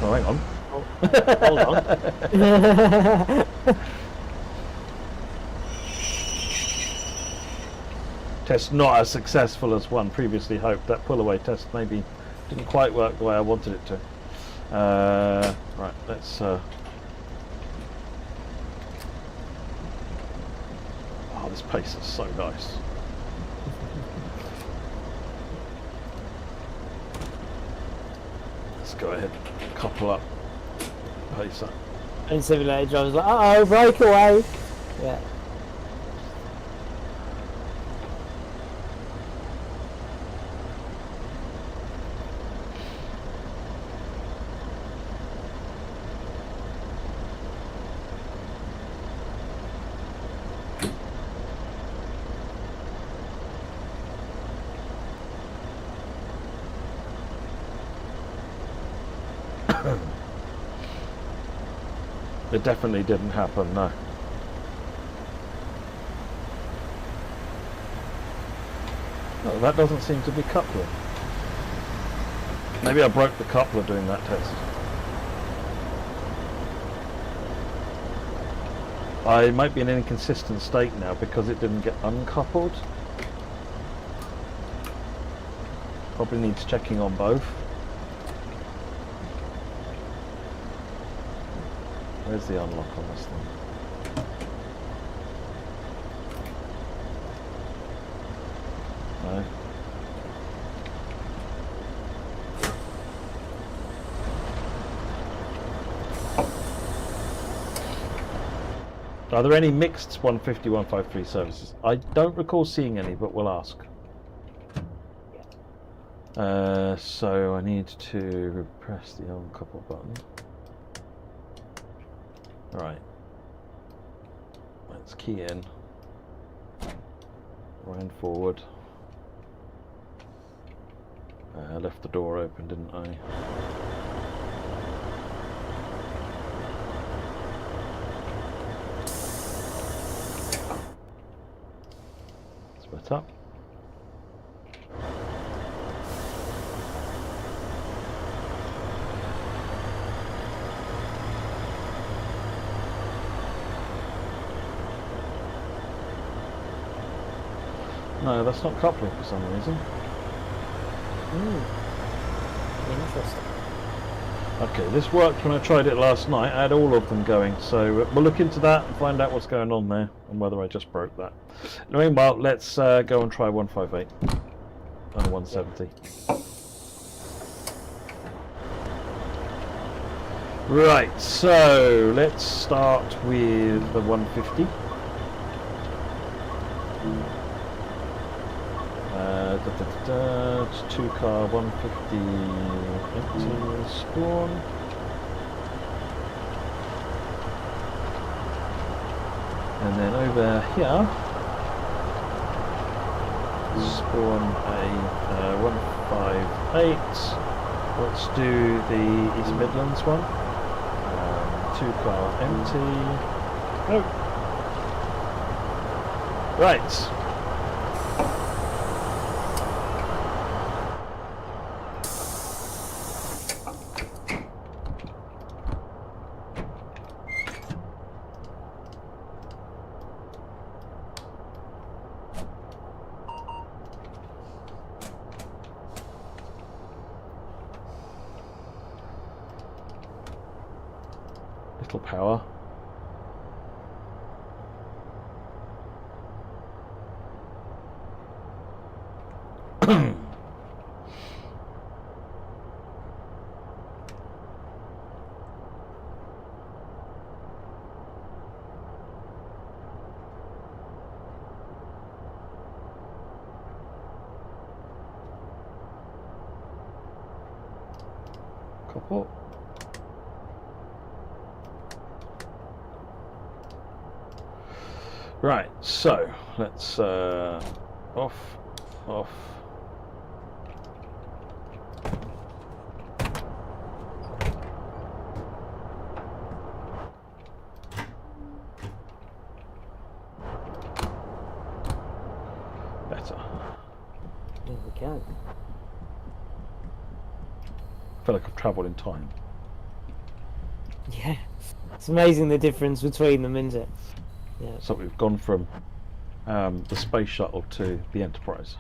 Oh, hang on. Oh, hold on. Test not as successful as one previously hoped. That pull-away test maybe didn't quite work the way I wanted it to. Right, let's... Oh, this pace is so nice. Let's go ahead and couple up pacer. And simulator driver's like, uh-oh, breakaway. Yeah. It definitely didn't happen, no. Oh, that doesn't seem to be coupling. Maybe I broke the coupler doing that test. I might be in an inconsistent state now because it didn't get uncoupled. Probably needs checking on both. Where's the unlock on this thing? No. Are there any mixed 150, 153 services? I don't recall seeing any, but we'll ask. So I need to press the uncouple button. Right. Let's key in. Ran forward. I left the door open, didn't I? Split up. No, that's not coupling for some reason. Interesting. Okay, this worked when I tried it last night. I had all of them going, so we'll look into that and find out what's going on there and whether I just broke that. Meanwhile, let's go and try 158 and 170. Right, so let's start with the 150. It's 2 car 150 empty spawn. And then over here spawn a 158. Let's do the East Midlands one. 2 car empty. Oh. Right. little power. Couple. Right, so let's off. Better. There we go. I feel like I've travelled in time. Yeah, it's amazing the difference between them, isn't it? Yeah. So we've gone from the space shuttle to the Enterprise.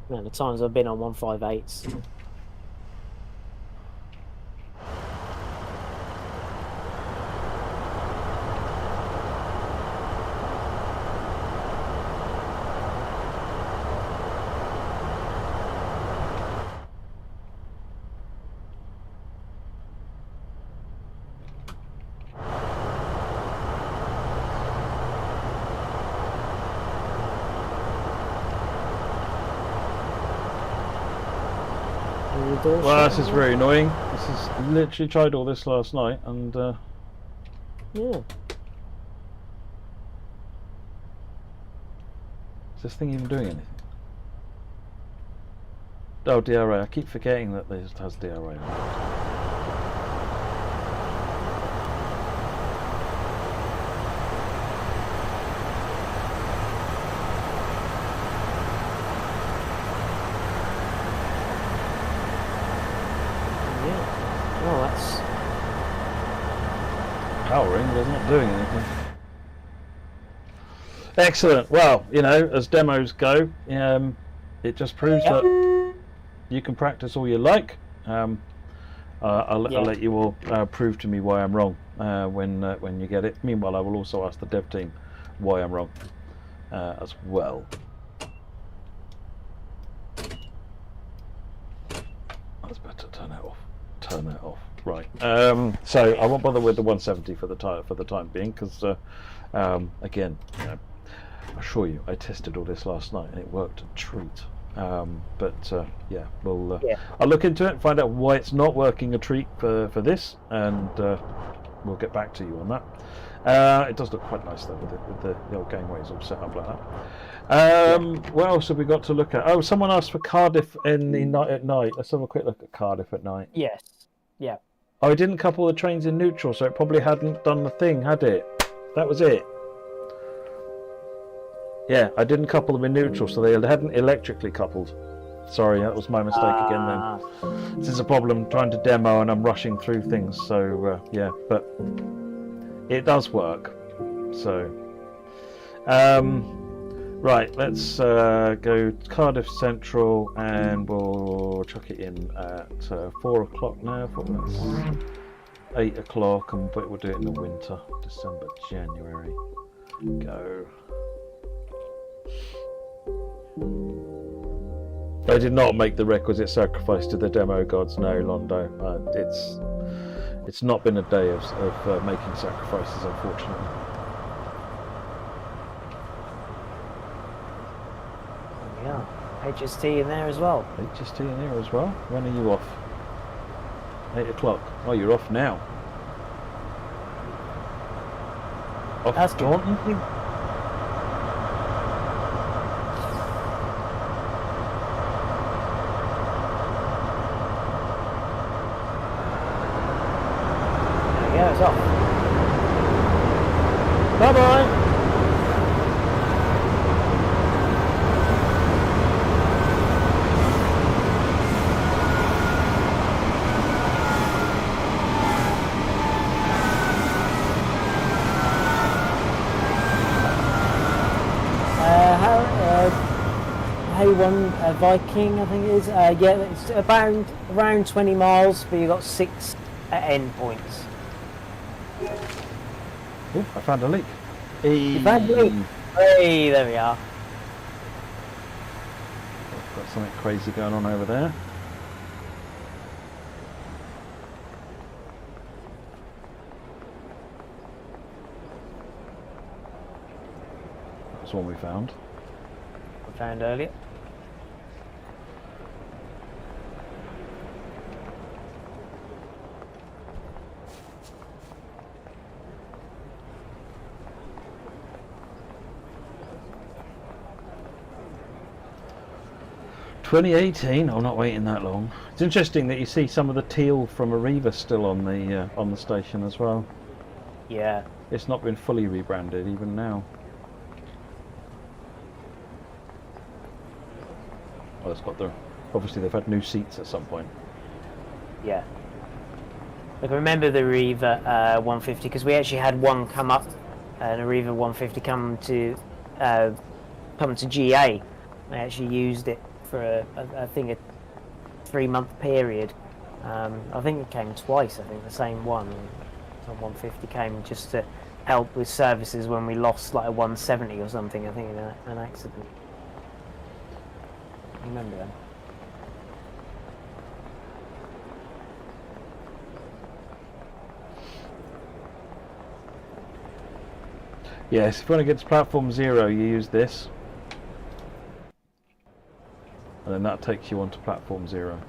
Man, the times I've been on 158s. Well, this is very annoying. This is literally tried all this last night, and yeah. is this thing even doing anything? Oh, DRA. I keep forgetting that this has DRA on it. Oh, that's Powering, but it's not doing anything. Excellent. Well, you know, as demos go, it just proves that you can practice all you like. I'll let you all prove to me why I'm wrong when you get it. Meanwhile, I will also ask the dev team why I'm wrong as well. That's better. Turn it off. Turn it off. Right. So I won't bother with the 170 for the time being, because again, you know, I assure you, I tested all this last night and it worked a treat. But yeah, I'll look into it, find out why it's not working a treat for this, and we'll get back to you on that. It does look quite nice though, with the old gateways all set up like that. What else have we got to look at? Oh, someone asked for Cardiff in the night at night. Let's have a quick look at Cardiff at night. yes, yeah. Oh, it didn't couple the trains in neutral, so it probably hadn't done the thing, had it? That was it. Yeah, I didn't couple them in neutral, so they hadn't electrically coupled. Sorry, that was my mistake again then. This is a problem trying to demo and I'm rushing through things, so yeah, but it does work. So, right, let's go Cardiff Central and we'll chuck it in at 4 o'clock now. That's 8 o'clock, and but we'll do it in the winter, December, January. Go. I did not make the requisite sacrifice to the demo gods, no, Londo. It's not been a day of making sacrifices, unfortunately. Yeah, HST in there as well. HST in there as well? When are you off? 8 o'clock. Oh, you're off now. Off That's Taunton? Yeah, it's off. Bye-bye! 01 Viking, I think it is. Yeah, it's around 20 miles, but you've got 6 endpoints. Oh, I found a leak. You found a leak? Hey, there we are. Got something crazy going on over there. That's one we found. I found earlier. "2018, I'm not waiting that long." It's interesting that you see some of the teal from Arriva still on the station as well. Yeah. It's not been fully rebranded even now. Oh, it's got obviously they've had new seats at some point. Yeah. Like, I remember the Arriva 150 because we actually had one come up, an Arriva 150 come to GA. I actually used it for I think a 3-month period. I think it came twice. I think the same one. The 150 came just to help with services when we lost like a 170 or something. I think in an accident. You remember that? Yes, if you want to get to platform 0, you use this. And then that takes you onto platform 0.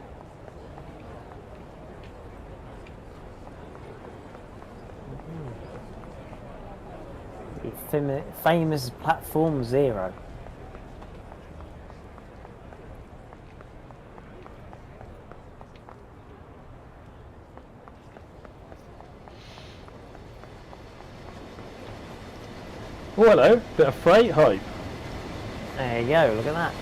Famous platform 0. Oh, hello, bit of freight hype. There you go, look at that.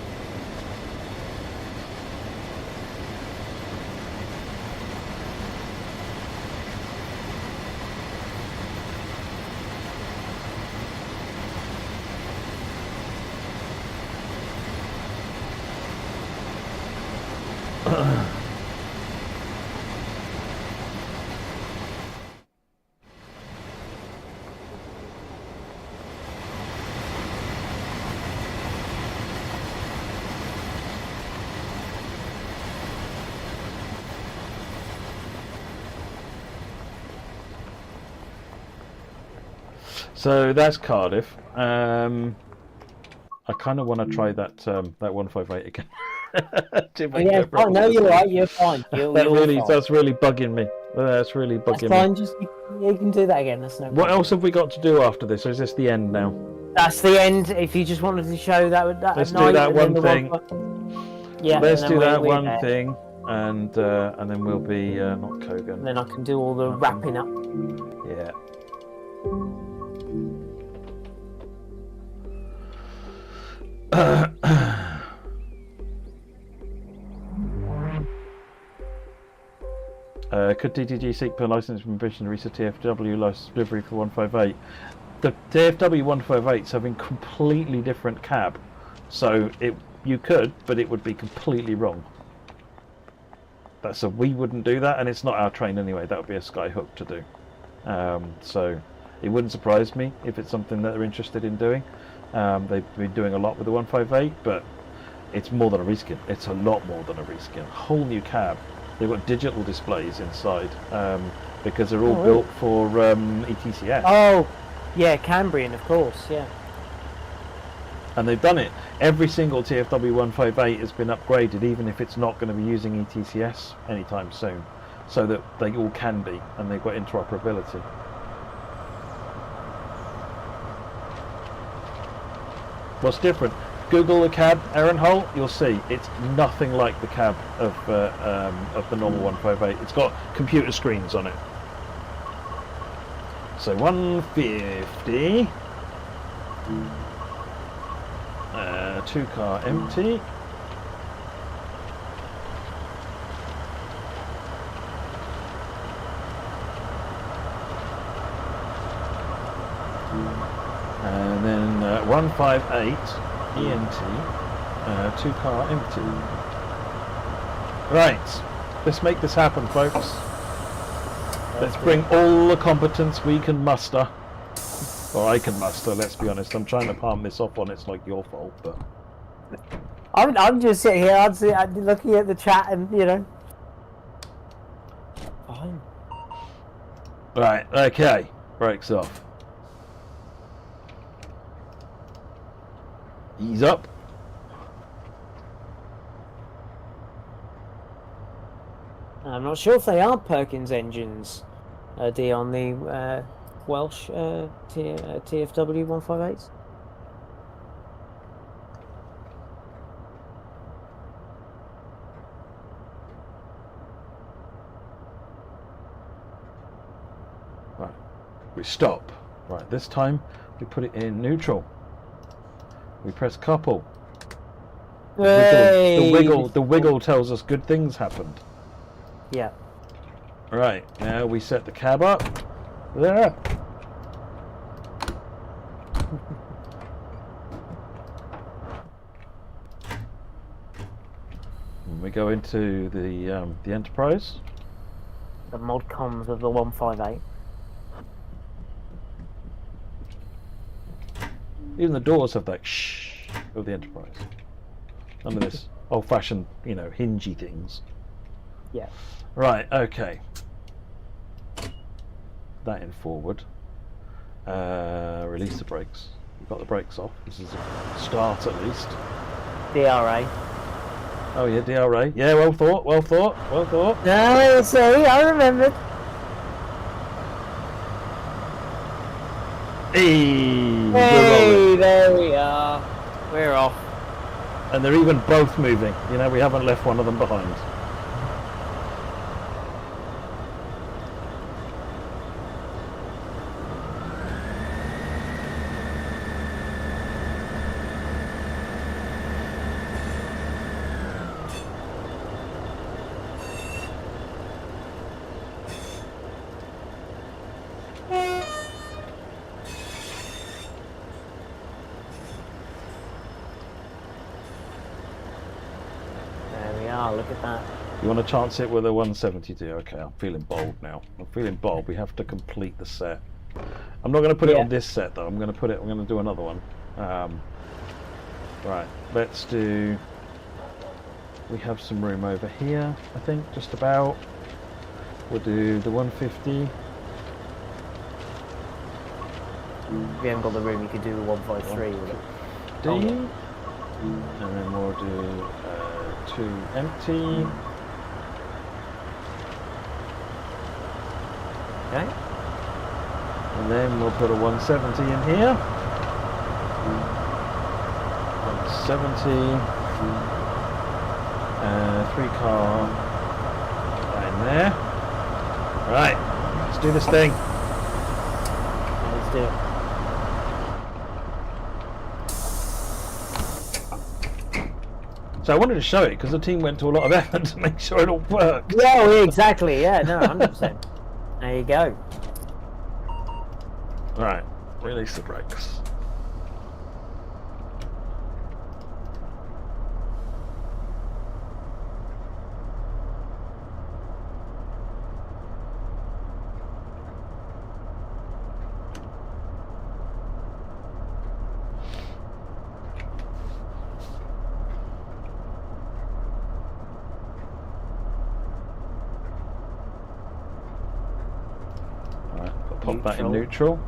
So that's Cardiff. I kind of want to try that 158 again. Yeah, oh, no, you're right. You're fine. That's really bugging me. That's really bugging me. That's fine. Just you can do that again. That's no problem. What else have we got to do after this? Or is this the end now? That's the end. If you just wanted to show that, let's do that one thing. Yeah. Let's do that one thing, and then we'll be not Kogan. And then I can do all the wrapping up. Yeah. Could DTG seek per license permission to reach the TFW license delivery for 158? The TFW 158s have a completely different cab, so you could, but it would be completely wrong. We wouldn't do that, and it's not our train anyway. That would be a Skyhook to do. So it wouldn't surprise me if it's something that they're interested in doing. They've been doing a lot with the 158, but it's more than a reskin. It's a lot more than a reskin. Whole new cab. They've got digital displays inside because they're all built for ETCS. Oh, yeah, Cambrian, of course, yeah. And they've done it. Every single TFW 158 has been upgraded, even if it's not going to be using ETCS anytime soon, so that they all can be, and they've got interoperability. What's different? Google the cab Aaron Holt, you'll see it's nothing like the cab of the normal 158. It's got computer screens on it. So 150, 2-car empty. And then 158 ENT. 2 car empty. Right, let's make this happen, folks. Let's bring all the competence we can muster. Or I can muster, let's be honest. I'm trying to palm this off on it's like your fault, but... I'm just sitting here, I'm looking at the chat and, you know... Fine. Right, okay. Brakes off. Ease up. I'm not sure if they are Perkins engines, D, on the Welsh TFW 158s. Right, we stop. Right, this time we put it in neutral. We press couple. The wiggle tells us good things happened. Yeah. Right, now we set the cab up. There. And we go into the Enterprise. The mod comms of the 158. Even the doors have that shh of the Enterprise. None of this old-fashioned, you know, hingy things. Yeah. Right, okay. That in forward. Release the brakes. We've got the brakes off. This is a start at least. DRA. Oh yeah, DRA. Yeah, well thought, well thought, well thought. No, see, I remembered. Hey, Hey, there we are. We're off. and they're even both moving. You know, we haven't left one of them behind. Look at that. You want to chance it with a 172? Okay, I'm feeling bold now. I'm feeling bold. We have to complete the set. I'm not going to put it on this set though. I'm going to do another one. Right, let's do. We have some room over here, I think, just about. We'll do the 150. If you haven't got the room, you could do the 153 with it. D. And then we'll do 2 empty. Okay. And then we'll put a 170 in here. 170. 3 car right in there. Right, let's do this thing. Let's do it. So I wanted to show it because the team went to a lot of effort to make sure it all worked. Yeah, exactly. Yeah, no, 100%. There you go. Right, release the brakes. Pop that in neutral.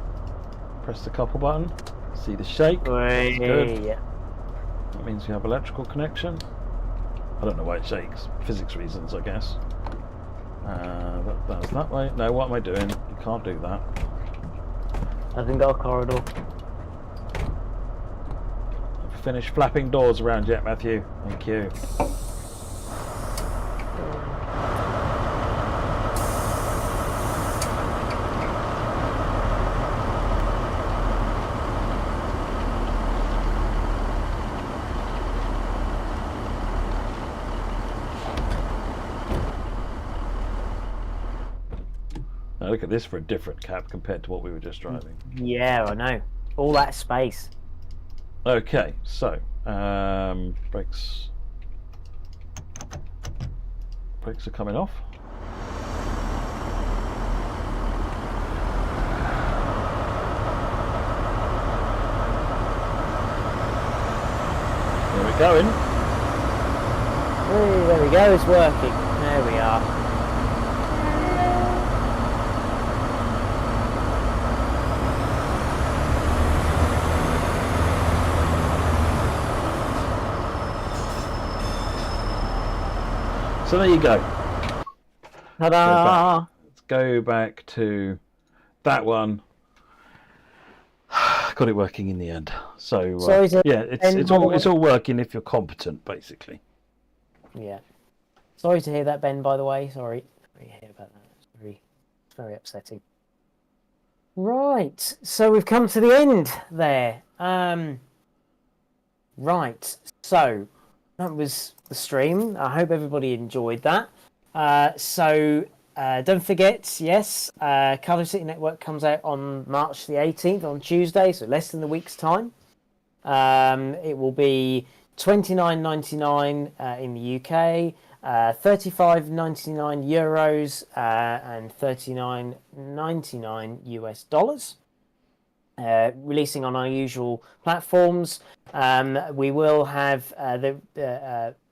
Press the couple button. See the shake. That's good. Yeah. That means you have electrical connection. I don't know why it shakes. Physics reasons, I guess. That's that way. No, what am I doing? You can't do that. Hasn't got a corridor. Have you finished flapping doors around yet, Matthew? Thank you. Now look at this for a different cab compared to what we were just driving. Yeah, I know. All that space. Okay, so Brakes are coming off. There we're going. Hey, there we go, it's working. There we are. So there you go. Ta-da! Let's go back to that one. Got it working in the end. So yeah, it's all working if you're competent, basically. Yeah. Sorry to hear that, Ben. By the way, sorry to hear about that. It's very upsetting. Right. So we've come to the end there. Right. So that was the stream. I hope everybody enjoyed that. Don't forget, yes, Cardiff City Network comes out on March the 18th, on Tuesday, so less than a week's time. It will be £29.99 in the UK, €35.99 and $39.99 US dollars. Releasing on our usual platforms. We will have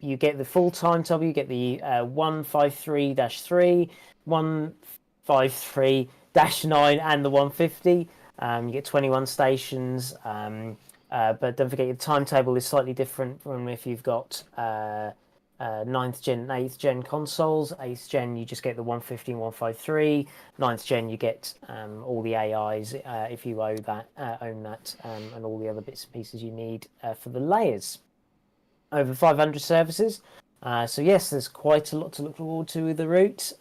you get the full timetable. You get the 153-3, 153-9, and the 150. You get 21 stations. But don't forget, your timetable is slightly different from if you've got 9th gen and 8th gen consoles. 8th gen, you just get the 150 and 153. 9th gen, you get all the AIs if you own that, and all the other bits and pieces you need for the layers. Over 500 services. So yes, there's quite a lot to look forward to with the route.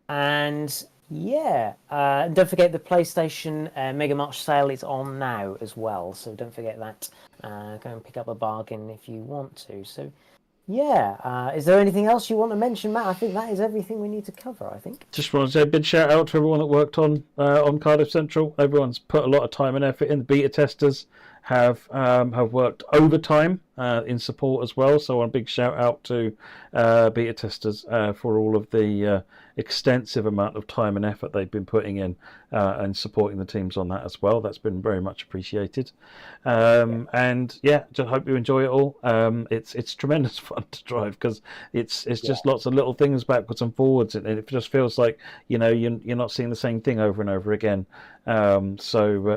And yeah, don't forget the PlayStation Mega March sale is on now as well. So don't forget that. Go and pick up a bargain if you want to. So yeah, is there anything else you want to mention, Matt? I think that is everything we need to cover. I think. Just want to say a big shout out to everyone that worked on Cardiff Central. Everyone's put a lot of time and effort in. The beta testers have worked overtime in support as well. So a big shout out to beta testers for all of the extensive amount of time and effort they've been putting in and supporting the teams on that as well. That's been very much appreciated. And yeah, just hope you enjoy it all. It's tremendous fun to drive because it's just lots of little things backwards and forwards, and it just feels like you're not seeing the same thing over and over again. No,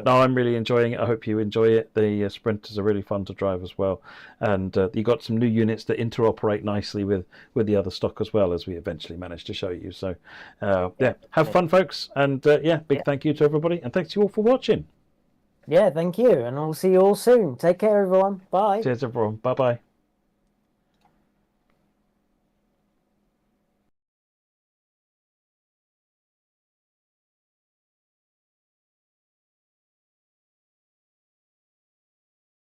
I'm really enjoying it. I hope you enjoy it. The sprinters are really fun to drive as well, and you got some new units that interoperate nicely with the other stock as well, as we eventually managed to show you. So yeah, have fun, folks, and big thank you to everybody, and thanks to you all for watching. Yeah, thank you, and I'll see you all soon. Take care, everyone. Bye. Cheers, everyone. Bye bye.